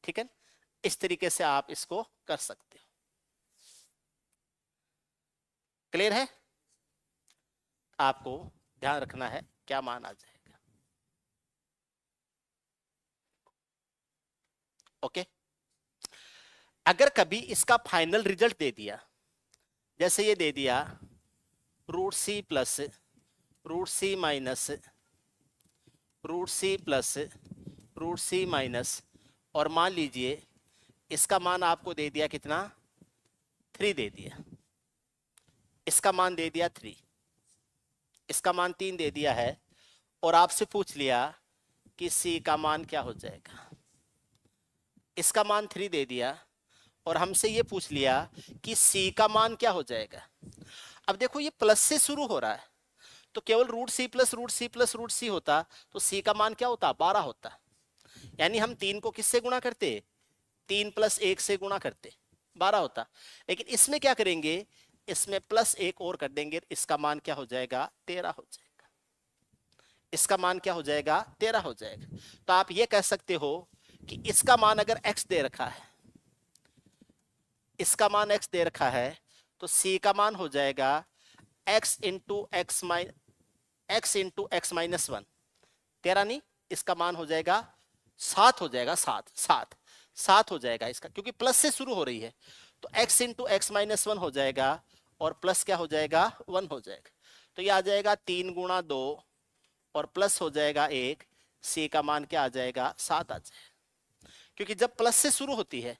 S1: ठीक है। इस तरीके से आप इसको कर सकते हो। क्लियर है? आपको ध्यान रखना है क्या मान आ जाएगा। ओके, अगर कभी इसका फाइनल रिजल्ट दे दिया, जैसे ये दे दिया root c plus root c minus root c plus root c minus, और मान लीजिए इसका मान आपको दे दिया कितना? 3 दे दिया, इसका मान दे दिया 3, इसका मान 3 दे दिया है, और आपसे पूछ लिया कि c का मान क्या हो जाएगा। इसका मान 3 दे दिया और हमसे ये पूछ लिया कि c का मान क्या हो जाएगा। अब देखो ये प्लस से शुरू हो रहा है, तो केवल root c plus root c plus root c होता तो c का मान क्या होता? 12 होता। यानी हम 3 को किससे गुणा करते? 3 प्लस 1 से गुणा करते, 12 होता। लेकिन इसमें क्या करेंगे? इसमें प्लस 1 और कर देंगे, इसका मान क्या हो जाएगा? 13 हो जाएगा। इसका मान क्या हो जाएगा? 13 हो जाएगा। तो आप ये कह सकते हो कि इसका मान अगर x दे रखा है, इसका मान x दे रखा है, तो c का मान हो जाएगा x इंटू एक्स माइनस 1, 13 नहीं, इसका मान हो जाएगा 7 हो जाएगा, 7 हो जाएगा इसका, क्योंकि प्लस से शुरू हो रही है। तो x इंटू एक्स माइनस 1 हो जाएगा और प्लस क्या हो जाएगा 1 हो जाएगा। तो ये आ जाएगा 3 गुणा 2 और प्लस हो जाएगा 1, c का मान क्या आ जाएगा 7 आ जाएगा। क्योंकि जब प्लस से शुरू होती है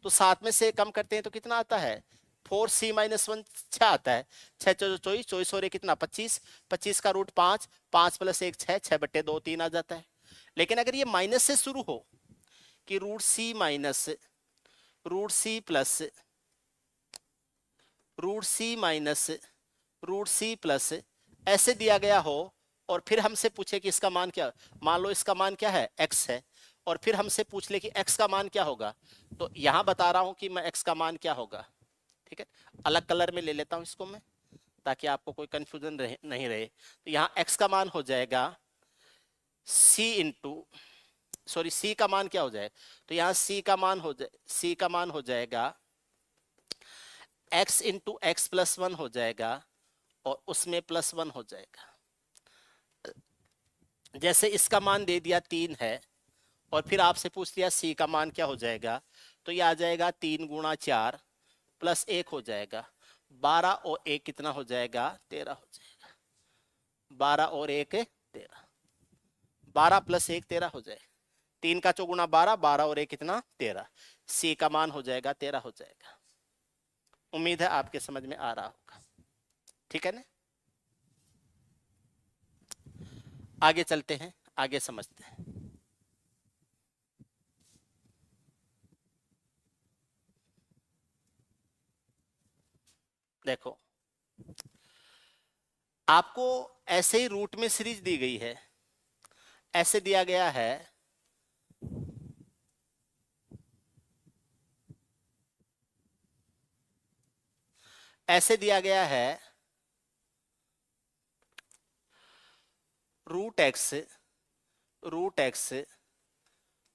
S1: तो 7 में से कम करते हैं तो कितना आता है 4c माइनस 1 6 आता है। 6 24 24 और ये कितना 25, 25 का रूट 5, 5 प्लस 1 6, 6 बट्टे 2 3 आ जाता है। लेकिन अगर ये माइनस से शुरू हो कि root c minus root c plus root c minus root c plus ऐसे दिया गया हो और फिर हमसे पूछे कि इसका मान क्या, मान लो इसका मान क्या है x है, और फिर हमसे पूछ ले कि x का मान क्या होगा, तो यहां बता रहा हूं कि मैं x का मान क्या होगा। ठीक है, अलग कलर में ले लेता हूं इसको मैं ताकि आपको कोई कंफ्यूजन नहीं रहे। तो यहाँ x का मान हो जाएगा c इंटू सॉरी c का मान क्या हो जाएगा, तो यहाँ c का मान हो जाएगा x इंटू एक्स प्लस 1 हो जाएगा और उसमें प्लस 1 हो जाएगा। जैसे इसका मान दे दिया 3 है और फिर आपसे पूछ लिया c का मान क्या हो जाएगा, तो ये आ जाएगा 3 गुणा 4 प्लस 1 हो जाएगा, 12 और 1 कितना हो जाएगा 13 हो जाएगा। 12 और 1 13, 12 प्लस 1 13 हो जाएगा। 3 का चौगुना 12, 12 और 1 कितना 13, c का मान हो जाएगा 13 हो जाएगा। उम्मीद है आपके समझ में आ रहा होगा। ठीक है ना, आगे चलते हैं, आगे समझते हैं। देखो आपको ऐसे ही रूट में सीरीज दी गई है, ऐसे दिया गया है ऐसे दिया गया है root x root x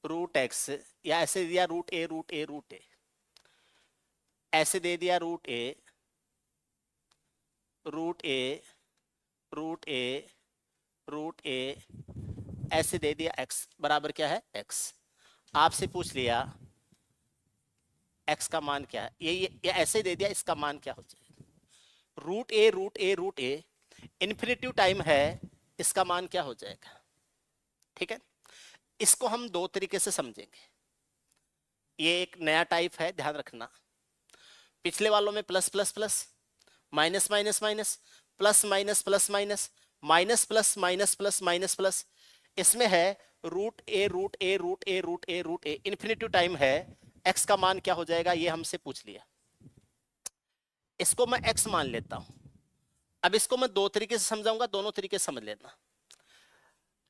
S1: root x, या ऐसे दिया root a root a root a, ऐसे दे दिया root a root a root a root a, ऐसे दे दिया x बराबर क्या है x। आपसे पूछ लिया x का मान क्या है, ये ऐसे दे दिया इसका मान क्या हो जाएगा। Root a root a root a infinitive time है, इसका मान क्या हो जाएगा। ठीक है, इसको हम दो तरीके से समझेंगे। ये एक नया टाइप है, ध्यान रखना। पिछले वालों में plus plus plus, minus minus minus, plus minus plus minus, minus plus minus plus minus plus, इसमें है root a root a root a root a root a, infinitive time है, x का मान क्या हो जाएगा ये हमसे पूछ लिया। इसको मैं x मान लेता हूं। अब इसको मैं दो तरीके से समझाऊंगा, दोनों तरीके से समझ लेना।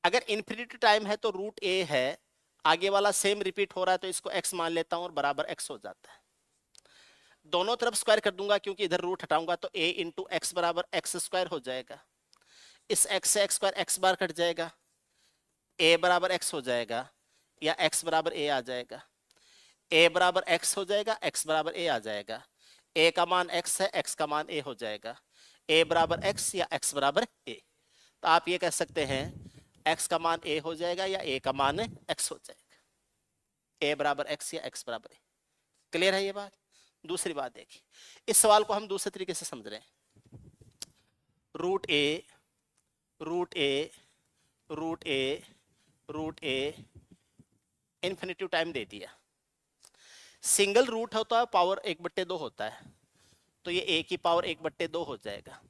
S1: अगर इन्फिनिटी टाइम है तो रूट ए है, आगे वाला सेम रिपीट हो रहा है तो इसको x मान लेता हूं और बराबर x हो जाता है। दोनों तरफ स्क्वायर कर दूंगा क्योंकि इधर रूट हटाऊंगा तो a इंटू एक्स बराबर एक्स स्क्वायर हो जाएगा। इस x से x स्क्वायर x बार कट जाएगा, a बराबर x हो जाएगा या x बराबर a आ जाएगा। a बराबर x हो जाएगा, x बराबर a आ जाएगा। a का मान x है, x का मान a हो जाएगा। a बराबर x या x बराबर a, तो आप ये कह सकते हैं x का मान a हो जाएगा या a का मान x हो जाएगा। a बराबर x या x बराबर a। क्लियर है ये बात। दूसरी बात देखिए, इस सवाल को हम दूसरे तरीके से समझ रहे हैं। Root a root a root a root a infinitive time दे दिया। सिंगल रूट होता है पावर 1/2 होता है, तो ये a की पावर 1/2 हो जाएगा।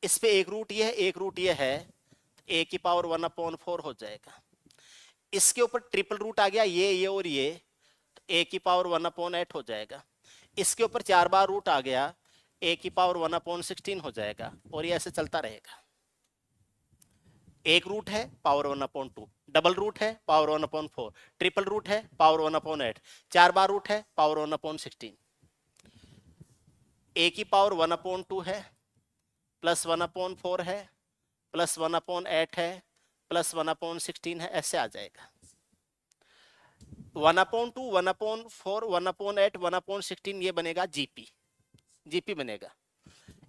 S1: इस पे एक रूट ये है, एक रूट ये है, a की पावर 1/4 हो जाएगा। इसके ऊपर ट्रिपल रूट आ गया, ये और ये, तो a की पावर 1/8 हो जाएगा। इसके ऊपर 4 बार रूट आ गया, a की पावर 1/16 हो जाएगा, और ये ऐसे चलता रहेगा। एक रूट है पावर 1/2, डबल रूट है पावर 1/4, ट्रिपल रूट है पावर 1/8, 4 बार रूट है पावर 1/16। a की पावर 1/2 है, प्लस 1/4 है, प्लस 1/8 है, प्लस 1/16 है, ऐसे आ जाएगा। 1/2, 1/4, 1/8, 1/16 ये बनेगा जीपी बनेगा।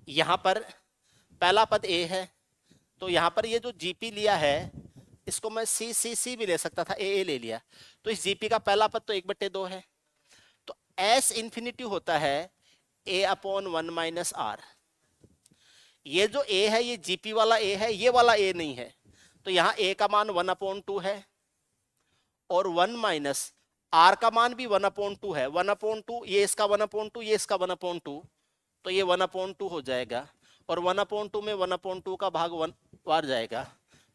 S1: यहां पर पहला पद a है, तो यहां पर ये जो जीपी लिया है इसको मैं सी भी ले सकता था, ए ले लिया, तो इस जीपी का पहला पद तो 1/2 है, तो एस इंफिनिटी होता है ए अपॉन 1 माइनस आर। ये जो ए है ये जीपी वाला ए है, ये वाला ए नहीं है, तो यहाँ ए का मान 1/2 है और 1 माइनस आर का मान भी 1/2 है। 1/2 ये इसका 1/2 ये इसका 1/2, तो ये 1/2 हो जाएगा और 1/2 में 1/2 का भाग 1 बार जाएगा,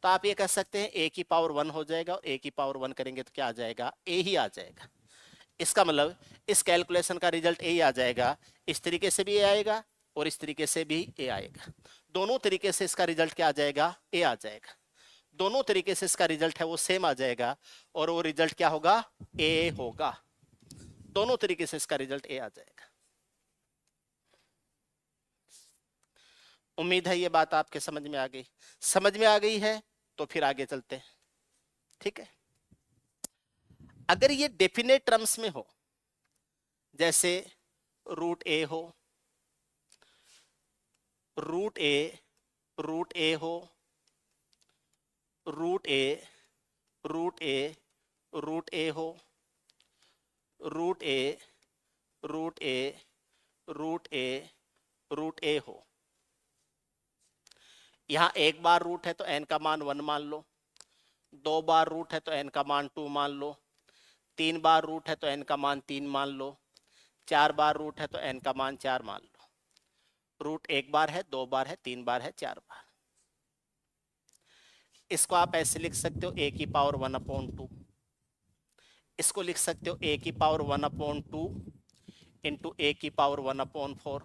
S1: तो आप ये कह सकते हैं ए की पावर 1 हो जाएगा और ए की पावर 1 करेंगे तो क्या आ जाएगा, ए ही आ जाएगा। इसका मतलब इस कैलकुलेशन का रिजल्ट ए ही आ जाएगा। इस तरीके से भी ए आएगा और इस तरीके से भी ए आएगा, दोनों तरीके से इसका रिजल्ट क्या आ जाएगा, ए आ जाएगा। दोनों तरीके से इसका रिजल्ट है वो सेम आ जाएगा और वो रिजल्ट क्या होगा, ए होगा। दोनों तरीके से इसका रिजल्ट ए आ जाएगा। उम्मीद है ये बात आपके समझ में आ गई। समझ में आ गई है तो फिर आगे चलते हैं, ठीक है। अगर ये डेफिनेट टर्म्स में हो, जैसे रूट ए हो, रूट ए हो, रूट ए हो, रूट ए हो, यहां एक बार रूट है तो n का मान 1 मान लो, 2 बार रूट है तो n का मान 2 मान लो, 3 बार रूट है तो n का मान 3 मान लो, 4 बार रूट है तो n का मान 4 मान लो। रूट एक बार है, 2 बार है, 3 बार है, 4 बार। इसको आप ऐसे लिख सकते हो a की पावर 1/2, इसको लिख सकते हो a की पावर 1/2 इंटू a की पावर 1/4,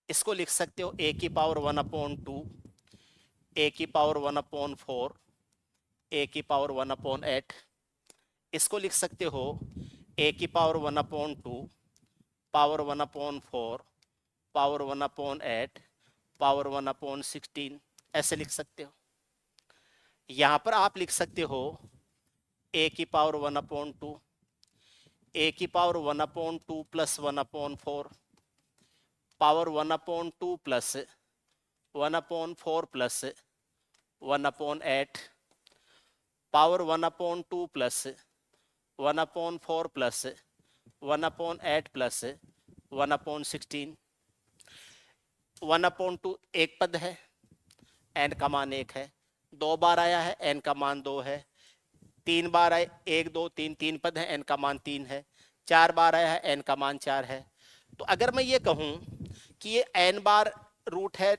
S1: इसको लिख सकते हो a की पावर 1/2, a की पावर 1/4, a की पावर 1/8, इसको लिख सकते हो a की पावर 1/2, पावर 1/4, पावर 1/8, पावर 1/16, ऐसे लिख सकते हो। यहां पर आप लिख सकते हो a की पावर 1/2, a की power 1/2 plus 1/4, power 1/2 plus 1/4 plus 1/8, power 1/2 plus 1/4 plus 1/8 plus 1/16। 1/2 एक पद है, n का मान 1 है, 2 बार आया है, n का मान 2 है, 3 बार आए, 1 2 3 3 पद है, n का मान 3 है, 4 बार आया है, n का मान 4 है। तो अगर मैं ये कहूं कि ये n बार रूट है,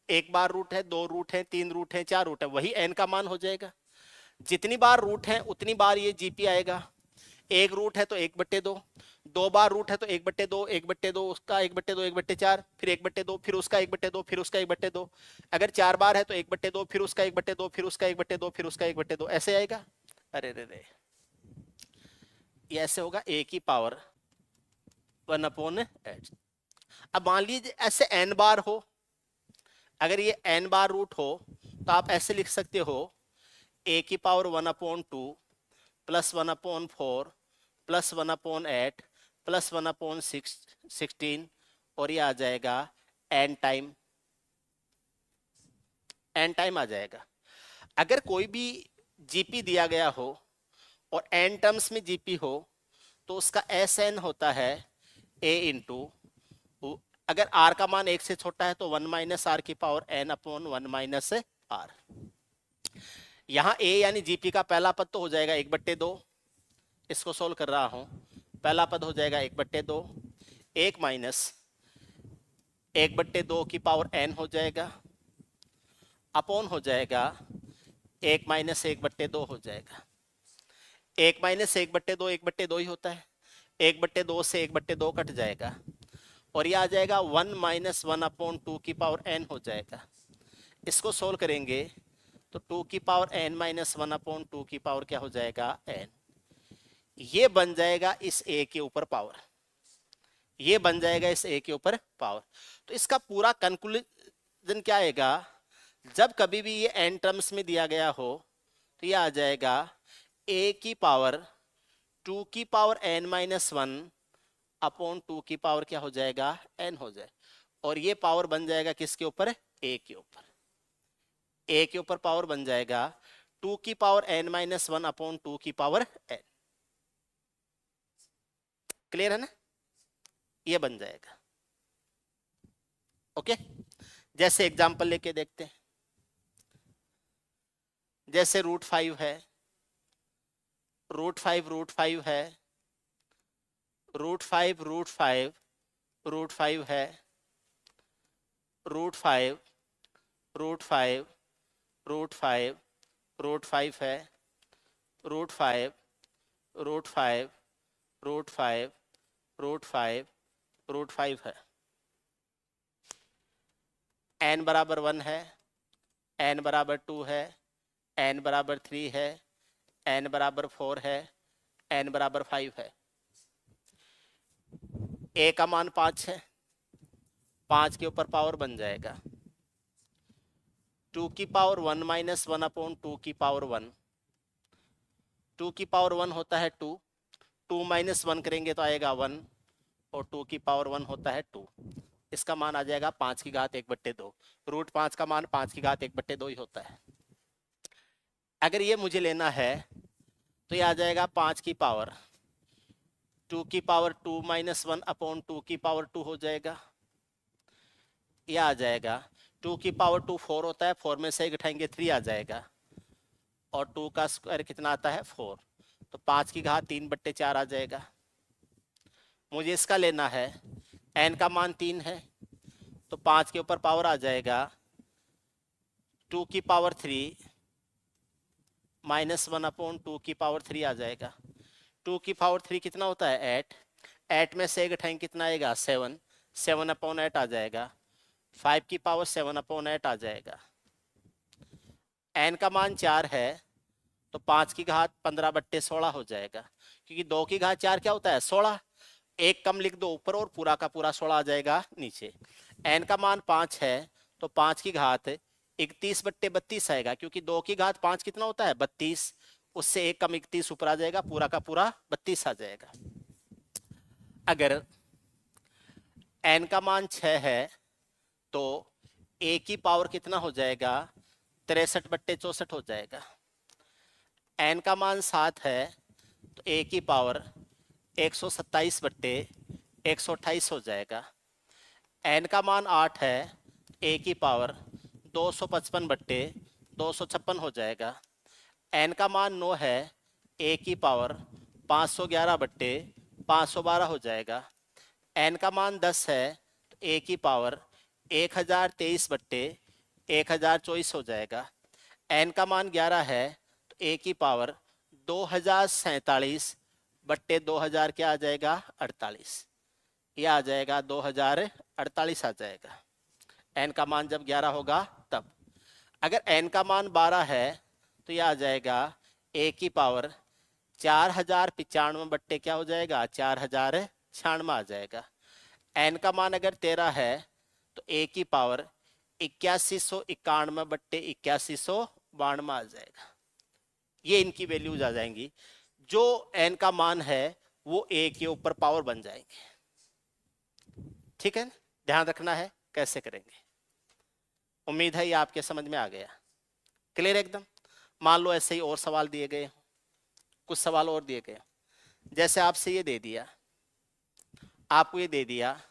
S1: 1 बार रूट है, 2 रूट है, 3 रूट है, 4 रूट है, वही n का मान हो जाएगा। जितनी बार रूट है उतनी बार ये जीपी आएगा। 1 रूट है तो 1/2, 2 बार रूट है तो 1/2, 1/2 उसका 1/2, 1/4, फिर 1/2, फिर उसका 1/2, फिर उसका 1/2। अगर 4 बार है तो 1/2, फिर उसका 1/2, फिर उसका 1/2, फिर उसका 1/2, ऐसे आएगा। अरे रे रे, ये ऐसे होगा a की पावर 1/8। अब मान लीजिए ऐसे n बार हो, अगर ये n बार रूट हो तो आप ऐसे लिख सकते हो a की पावर 1/2 प्लस 1/4 प्लस 1/8 प्लस 1/16 और ये आ जाएगा n टाइम आ जाएगा। अगर कोई भी जीपी दिया गया हो और n टर्म्स में जीपी हो तो उसका SN होता है a इंटू, अगर r का मान 1 से छोटा है तो 1 माइनस आर की power n upon 1 minus r. यहाँ a यानी जीपी का पहला पद तो हो जाएगा 1/2, इसको सोल्व कर रहा हूं, पहला पद हो जाएगा 1/2, 1 माइनस 1/2 की पावर n हो जाएगा, अपॉन हो जाएगा 1 माइनस 1/2 हो जाएगा। 1 माइनस 1/2 1/2 ही होता है, 1/2 से 1/2 कट जाएगा और ये आ जाएगा 1 माइनस 1/2 की पावर n हो जाएगा। इसको सोल्व करेंगे तो 2 की पावर n माइनस 1/2 की पावर क्या हो जाएगा, n। ये बन जाएगा इस a के ऊपर पावर, ये बन जाएगा इस a के ऊपर पावर। तो इसका पूरा कंक्लूजन क्या आएगा, जब कभी भी ये n टर्म्स में दिया गया हो तो ये आ जाएगा a की पावर 2 की पावर n माइनस 1 अपॉन 2 की पावर क्या हो जाएगा, n हो जाए, और ये पावर बन जाएगा किसके ऊपर, a के ऊपर। a के ऊपर पावर बन जाएगा टू की power n minus one upon two की पावर n। क्लियर है ना? ये बन जाएगा। ओके, जैसे एग्जांपल लेके देखते हैं। जैसे रूट 5 है, रूट 5 है, रूट 5 रूट 5 है, रूट 5 रूट 5 रूट 5 रूट 5 है, root 5 root 5 root 5 root 5 root 5 है। n बराबर 1 है, n बराबर 2 है, n बराबर 3 है, n बराबर 4 है, n बराबर 5 है। a का मान 5 है, 5 के ऊपर पावर बन जाएगा 2 की पावर 1 माइनस 1 अपॉन 2 की पावर 1। 2 की पावर 1 होता है 2, 2 माइनस 1 करेंगे तो आएगा 1, और 2 की पावर 1 होता है 2। इसका मान आ जाएगा 5 की घात 1/2। रूट 5 का मान 5 की घात 1/2 ही होता है। अगर ये मुझे लेना है तो ये आ जाएगा 5 की पावर 2 की पावर 2 माइनस 1 अपॉन 2 की पावर 2 हो जाएगा। ये आ जाएगा 2 की पावर 2 4 होता है, 4 में से एक घटाएंगे 3 आ जाएगा, और 2 का स्क्वायर कितना आता है 4, तो 5 की घात 3/4 आ जाएगा। मुझे इसका लेना है, n का मान 3 है, तो 5 के ऊपर पावर आ जाएगा 2 की पावर 3 माइनस 1 अपॉन 2 की पावर 3 आ जाएगा। 2 की पावर 3 कितना होता है 8, 8 में से एक घटाएंगे कितना आएगा 7, 7 अपॉन 8 आ जाएगा। 5 की पावर 7 अपॉन 8 आ जाएगा। n का मान 4 है, तो 5 की घात 15/16 हो जाएगा, क्योंकि 2 की घात 4 क्या होता है 16, एक कम लिख दो ऊपर और पूरा का पूरा 16 आ जाएगा नीचे। n का मान 5 है, तो 5 की घात 31/32 आएगा, क्योंकि 2 की घात 5 कितना होता है 32, उससे एक कम 31 ऊपर आ जाएगा, पूरा का पूरा 32 आ जाएगा। अगर n का मान 6 है तो a की पावर कितना हो जाएगा 63/64 हो जाएगा। n का मान 7 है तो a की पावर 127/128 हो जाएगा। n का मान 8 है, a की पावर 255/256 हो जाएगा। n का मान 9 है, a की पावर 511/512 हो जाएगा। n का मान 10 है तो a की पावर 1023/1024 हो जाएगा। n का मान 11 है तो a की पावर 2047/2000 क्या आ जाएगा 48, ये आ जाएगा 2048 आ जाएगा। n का मान जब 11 होगा तब। अगर n का मान 12 है तो यह आ जाएगा a की पावर 4095 क्या हो जाएगा 4096 आ जाएगा। n का मान अगर 13 है तो a की पावर 8191/8192 आ जाएगा। ये इनकी वैल्यूज आ जाएंगी। जो n का मान है वो a के ऊपर पावर बन जाएंगे। ठीक है, ध्यान रखना है कैसे करेंगे। उम्मीद है ये आपके समझ में आ गया, क्लियर एकदम। मान लो ऐसे ही और सवाल दिए गए, कुछ सवाल और दिए गए, जैसे आपसे ये दे दिया, आपको ये दे दिया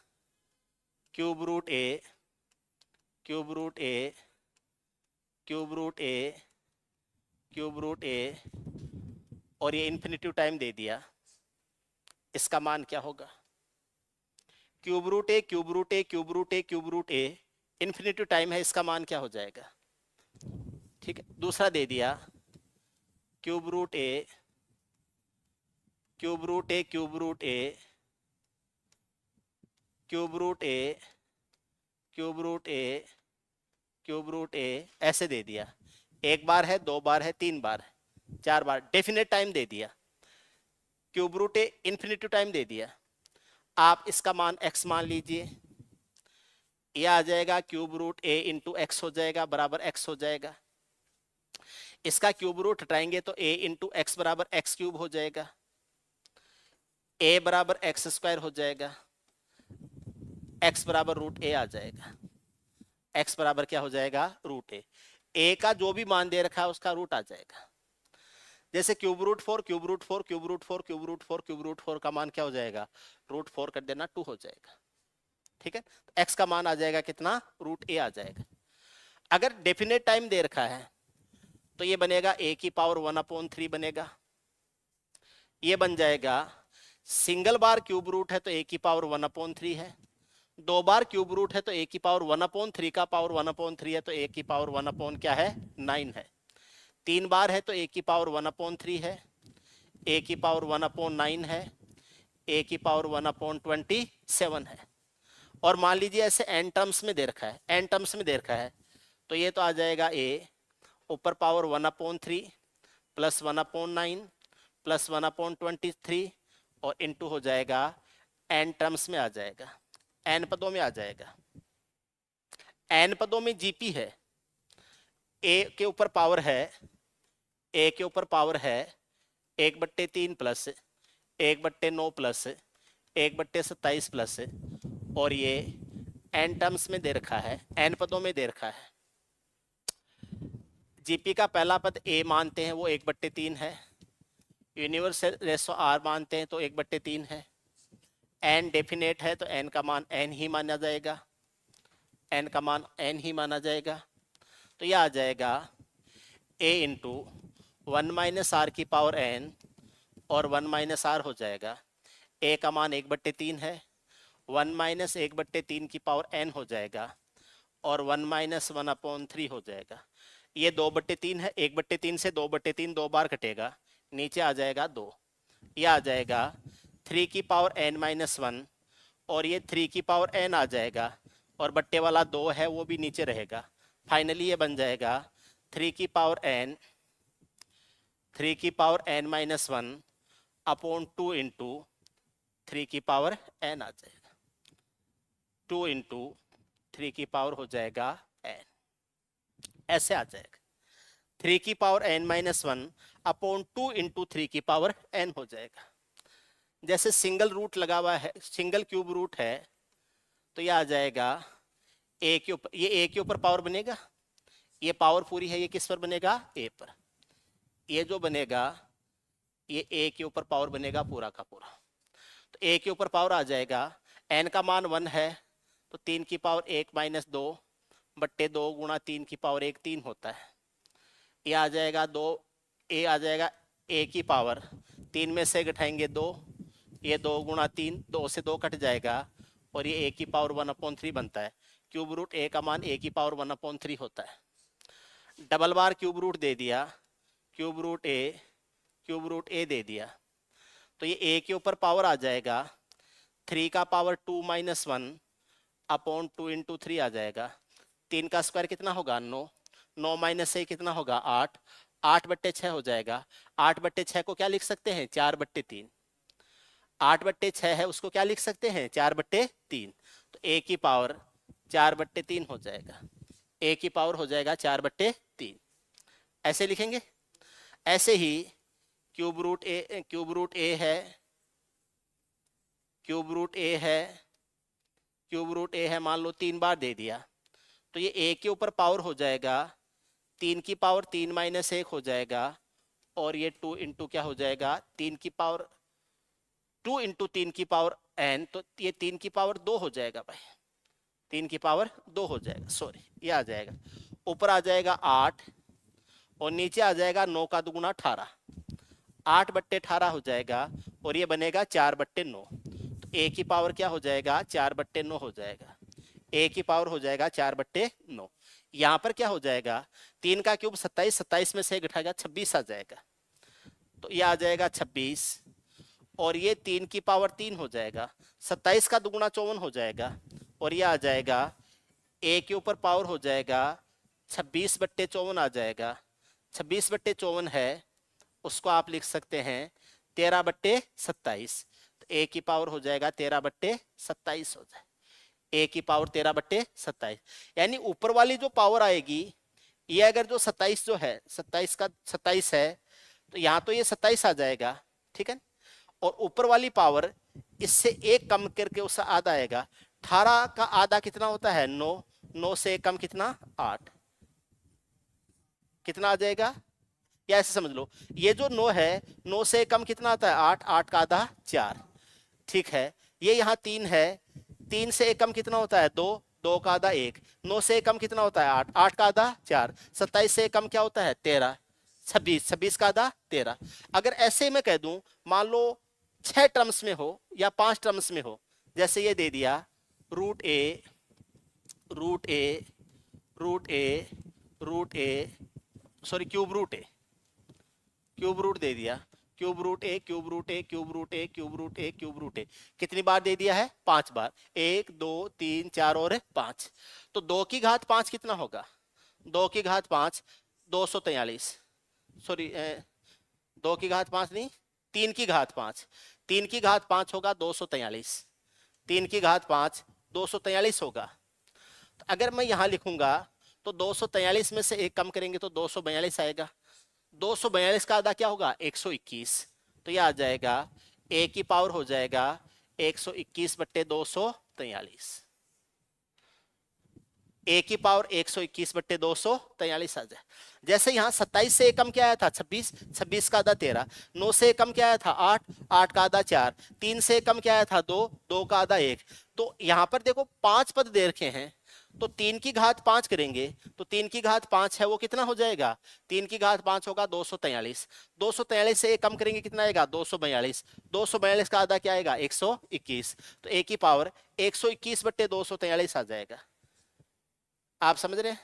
S1: क्यूब रूट ए क्यूब रूट ए क्यूब रूट ए क्यूब रूट ए, और ये इन्फिनिटिव टाइम दे दिया, इसका मान क्या होगा। Cube root A cube root A cube root A cube root a, infinitive time है, इसका मान क्या हो जाएगा। ठीक है, दूसरा दे दिया cube root A cube root A cube root A cube root A cube root A cube root a, ऐसे दे दिया। एक बार है, दो बार है, तीन बार है, चार बार, डेफिनेट टाइम दे दिया। Cube root a infinitive time दे दिया। आप इसका मान x मान लीजिए, यह आ जाएगा क्यूब रूट ए इंटू एक्स हो जाएगा, बराबर x हो जाएगा। इसका क्यूब रूट हटाएंगे तो a इंटू एक्स बराबर एक्स क्यूब हो जाएगा, a बराबर एक्स स्क्वायर हो जाएगा, x बराबर रूट ए आ जाएगा। x बराबर क्या हो जाएगा रूट ए। ए का जो भी मान दे रखा है उसका रूट आ जाएगा। जैसे cube root 4 cube root 4 cube root 4 cube root 4 cube root 4 का मान क्या हो जाएगा, रूट 4 कर देना 2 हो जाएगा। ठीक है, तो एक्स का मान आ जाएगा कितना, रूट ए आ जाएगा। अगर डेफिनेट टाइम दे रखा है तो ये बनेगा ए की पावर 1/3 बनेगा। ये बन जाएगा सिंगल बार क्यूब रूट है तो ए की पावर 1/3 है, दो बार क्यूब रूट है तो ए की पावर 1/3 का पावर 1/3 है तो ए की पावर 1 क्या है 9 है, तीन बार है तो ए की पावर 1/3 है, ए की पावर 1/9 है, ए की पावर 1/27 है। और मान लीजिए ऐसे एन टर्म्स में दे रखा है, एन टर्म्स में दे रखा है तो ये तो आ जाएगा ए ऊपर पावर 1/3 प्लस 1/9 प्लस 1/23 और इनटू हो जाएगा एन टर्म्स में आ जाएगा, एन पदों में आ जाएगा। एन पदों में जीपी है, ए के ऊपर पावर है, ए के ऊपर पावर है 1/3 प्लस 1/9 प्लस 1/27 प्लस, और ये एन टर्म्स में दे रखा है, एन पदों में दे रखा है। जीपी का पहला पद ए मानते हैं वो 1/3 है, यूनिवर्सल रेशो आर मानते हैं तो 1/3 है, एन डेफिनेट है तो एन का मान एन ही माना जाएगा, एन का मान एन ही माना जाएगा। तो यह आ जाएगा ए इंटू 1 - आर की पावर एन और 1 - आर हो जाएगा, ए का मान 1/3 है, 1 - 1/3 की पावर एन हो जाएगा और 1 - 1/3 हो जाएगा। ये 2/3 है, 1/3 से 2/3 दो बार कटेगा, नीचे आ जाएगा 2, यह आ जाएगा 3 की पावर n-1 और ये 3 की पावर n आ जाएगा और बट्टे वाला 2 है वो भी नीचे रहेगा। फाइनली ये बन जाएगा 3 की power n n-1 upon 2 into 3 की पावर n आ जाएगा, 2 इंटू 3 की पावर हो जाएगा n, ऐसे आ जाएगा 3 की पावर n-1 अपॉन 2 इंटू 3 की पावर n हो जाएगा। जैसे सिंगल रूट लगा हुआ है, सिंगल क्यूब रूट है तो यह आ जाएगा ए के ऊपर, ये ए के ऊपर पावर बनेगा, ये पावर पूरी है, ये किस पर बनेगा ए पर, ये जो बनेगा ये ए के ऊपर पावर बनेगा पूरा का पूरा। तो ए के ऊपर पावर आ जाएगा, एन का मान 1 है तो 3 की पावर 1 - 2 बट्टे 2 गुणा 3 की पावर 1 3 होता है। ये आ जाएगा 2, ए आ जाएगा ए की पावर 3 में से घटाएंगे 2, ये 2 गुणा 3, 2 से 2 कट जाएगा और ये ए की पावर 1/3 बनता है। क्यूब रूट ए का मान ए की पावर 1/3 होता है। डबल बार क्यूब रूट दे दिया, क्यूब रूट ए दे दिया तो ये ए के ऊपर पावर आ जाएगा 3 का पावर 2 - 1 अपॉन 2 इंटू 3 आ जाएगा। 3 का स्क्वायर कितना होगा 9, 9 - 1 कितना होगा 8, 8/6 हो जाएगा। 8/6 को क्या लिख सकते हैं 4/3, 8/6 है उसको क्या लिख सकते हैं 4/3, तो ए की पावर 4/3 हो जाएगा, ए की पावर हो जाएगा 4/3, ऐसे लिखेंगे। ऐसे ही क्यूब रूट ए है, क्यूब रूट ए है, मान लो 3 बार दे दिया तो ये ए के ऊपर पावर हो जाएगा 3 की पावर 3 - 1 हो जाएगा और ये 2 इंटू क्या हो जाएगा 3 की पावर 2 इंटू 3 की पावर n, तो ये 3 की पावर 2 हो जाएगा भाई, 3 की पावर 2 हो जाएगा, सॉरी ये आ जाएगा, ऊपर आ जाएगा 8 और नीचे आ जाएगा 9 का दुगुना 18, 8/18 हो जाएगा और ये बनेगा 4/9। तो ए की पावर क्या हो जाएगा 4/9 हो जाएगा, ए की पावर हो जाएगा 4/9। यहाँ पर क्या हो जाएगा 3 का क्यूब 27, 27 में से घटाएगा 26 आ जाएगा, तो ये आ जाएगा 26 और ये 3 की पावर 3 हो जाएगा, 27 का दुगुना 54 हो जाएगा और ये आ जाएगा ए के ऊपर पावर हो जाएगा 26/54 आ जाएगा। 26/54 है उसको आप लिख सकते हैं 13/27, तो ए की पावर हो जाएगा 13/27 हो जाए, ए की पावर 13/27। यानी ऊपर वाली जो पावर आएगी ये अगर जो 27 जो है 27 का 27 है तो यहाँ तो ये 27 आ जाएगा, ठीक है, और ऊपर वाली पावर इससे एक कम करके उससे आधा आएगा। 18 का आधा कितना होता है 9, 9 से एक कम कितना 8, कितना आ जाएगा, या ऐसे समझ लो, ये जो 9 है, 9 से कम कितना आता है 8, 8 का आधा 4, ठीक है। ये यहाँ 3 है, 3 से कम कितना होता है 2, 2 का आधा 1, 9 से कम कितना होता है 8, 8 का आधा 4, 27 से कम क्या होता है 13, 26, 26 का आधा 13। अगर ऐसे मैं कह दूं, मान लो 6 टर्म्स में हो या 5 टर्म्स में हो, जैसे ये दे दिया root a, root a, root a, root A, sorry cube root A, cube root दे दिया, क्यूब रूट ए, क्यूब रूट ए, क्यूब रूट ए, क्यूब रूट ए, क्यूब रूट ए, कितनी बार दे दिया है 5 बार, 1 2 3 4 और 5। तो 2 की घात 5 कितना होगा, 2 की घात 5 243, सॉरी 2 की घात 5 नहीं, 3 की घात 5, 3 की घात 5 होगा 243, 3 की घात 5 243 होगा। तो अगर मैं यहां लिखूंगा तो 243 में से एक कम करेंगे तो 242 आएगा, 242 का आधा क्या होगा 121, तो यह आ जाएगा a की पावर हो जाएगा 121 बट्टे 243, a की पावर 121 बट्टे 243 आ जाए। जैसे यहाँ 27 से कम क्या आया था 26, 26 का आधा 13, 9 से कम क्या आया था 8, 8 का आधा 4, 3 से कम क्या आया था 2, 2 का आधा 1। तो यहाँ पर देखो 5 पद दे रखे हैं, तो 3 की घात 5 करेंगे तो 3 की घात 5 है वो कितना हो जाएगा, 3 की घात 5 होगा 243, 243 से एक कम करेंगे कितना आएगा 242, 242 का आधा क्या आएगा 121, तो a की पावर 121 बट्टे 243 आ जाएगा। आप समझ रहे हैं,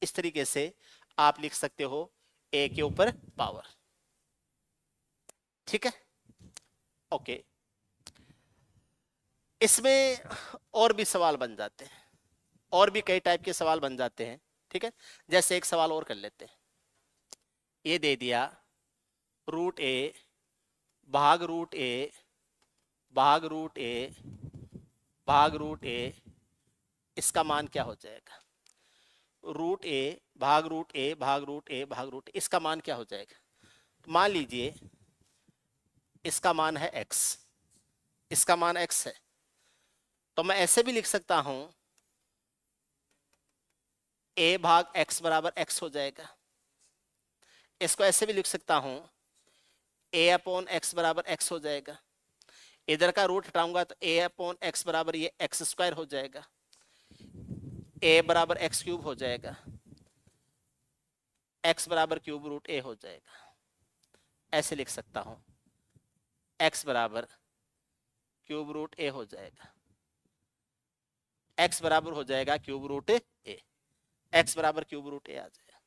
S1: इस तरीके से आप लिख सकते हो a के ऊपर पावर, ठीक है। ओके, इसमें और भी सवाल बन जाते हैं, और भी कई टाइप के सवाल बन जाते हैं, ठीक है। जैसे एक सवाल और कर लेते हैं, ये दे दिया रूट ए भाग रूट ए भाग रूट ए भाग रूट ए, इसका मान क्या हो जाएगा, रूट ए भाग रूट ए भाग रूट ए भाग रूट ए, इसका मान क्या हो जाएगा। मान लीजिए इसका मान है x, इसका मान x है, तो मैं ऐसे भी लिख सकता हूं a भाग x बराबर x हो जाएगा। इसको ऐसे भी लिख सकता हूं a अपॉन x बराबर x हो जाएगा। इधर का रूट हटाऊंगा तो a अपॉन x बराबर ये x स्क्वायर हो जाएगा, a बराबर x क्यूब हो जाएगा, x बराबर क्यूब रूट a हो जाएगा। ऐसे लिख सकता हूं x बराबर क्यूब रूट a हो जाएगा, x बराबर हो जाएगा क्यूब रूट a, x बराबर क्यूब रूट a आ जाएगा।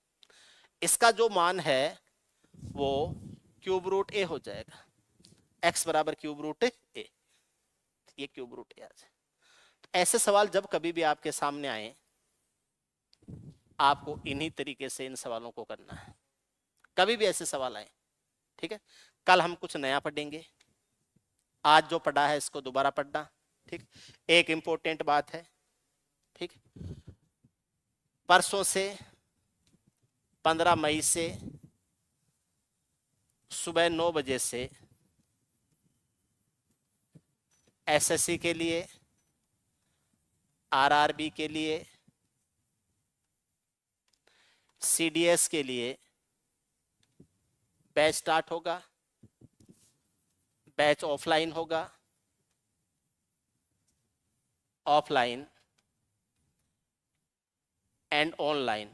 S1: इसका जो मान है वो क्यूब रूट a हो जाएगा, x बराबर क्यूब रूट a, ये क्यूब रूट a आ जाए। तो ऐसे सवाल जब कभी भी आपके सामने आए, आपको इन्हीं तरीके से इन सवालों को करना है, कभी भी ऐसे सवाल आए, ठीक है। कल हम कुछ नया पढ़ेंगे, आज जो पढ़ा है इसको दोबारा पढ़ना, ठीक। एक इंपॉर्टेंट बात है, ठीक, परसों से 15 मई से सुबह 9 बजे से एसएससी के लिए, आरआरबी के लिए, सीडीएस के लिए बैच स्टार्ट होगा। बैच ऑफलाइन होगा, ऑफलाइन एंड ऑनलाइन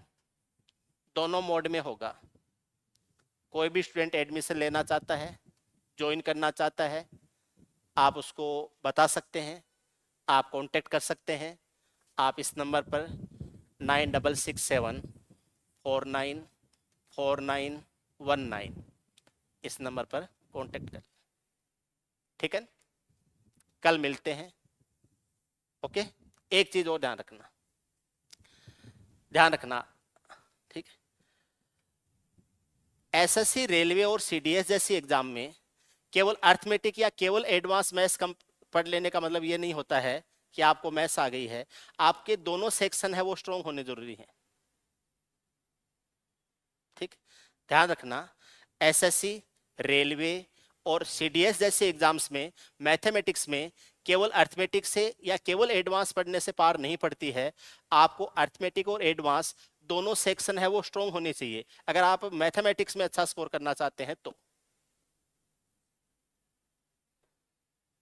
S1: दोनों मोड में होगा। कोई भी स्टूडेंट एडमिशन लेना चाहता है, ज्वाइन करना चाहता है, आप उसको बता सकते हैं, आप कांटेक्ट कर सकते हैं। आप इस नंबर पर 9667494919 इस नंबर पर कांटेक्ट करें, ठीक है। कल मिलते हैं, ओके। एक चीज और ध्यान रखना, ठीक है। एसएससी, रेलवे और सीडीएस जैसी एग्जाम में केवल अर्थमेटिक या केवल एडवांस मैथ्स कम पढ़ लेने का मतलब ये नहीं होता है कि आपको मैथ्स आ गई है। आपके दोनों सेक्शन है वो स्ट्रॉन्ग होने जरूरी है, ठीक। ध्यान रखना, एसएससी, रेलवे और सीडीएस जैसे एग्जाम्स में मैथमेटिक्स में केवल अर्थमेटिक से या केवल एडवांस पढ़ने से पार नहीं पड़ती है। आपको अर्थमेटिक और एडवांस दोनों सेक्शन है वो स्ट्रॉन्ग होने चाहिए अगर आप मैथमेटिक्स में अच्छा स्कोर करना चाहते हैं तो।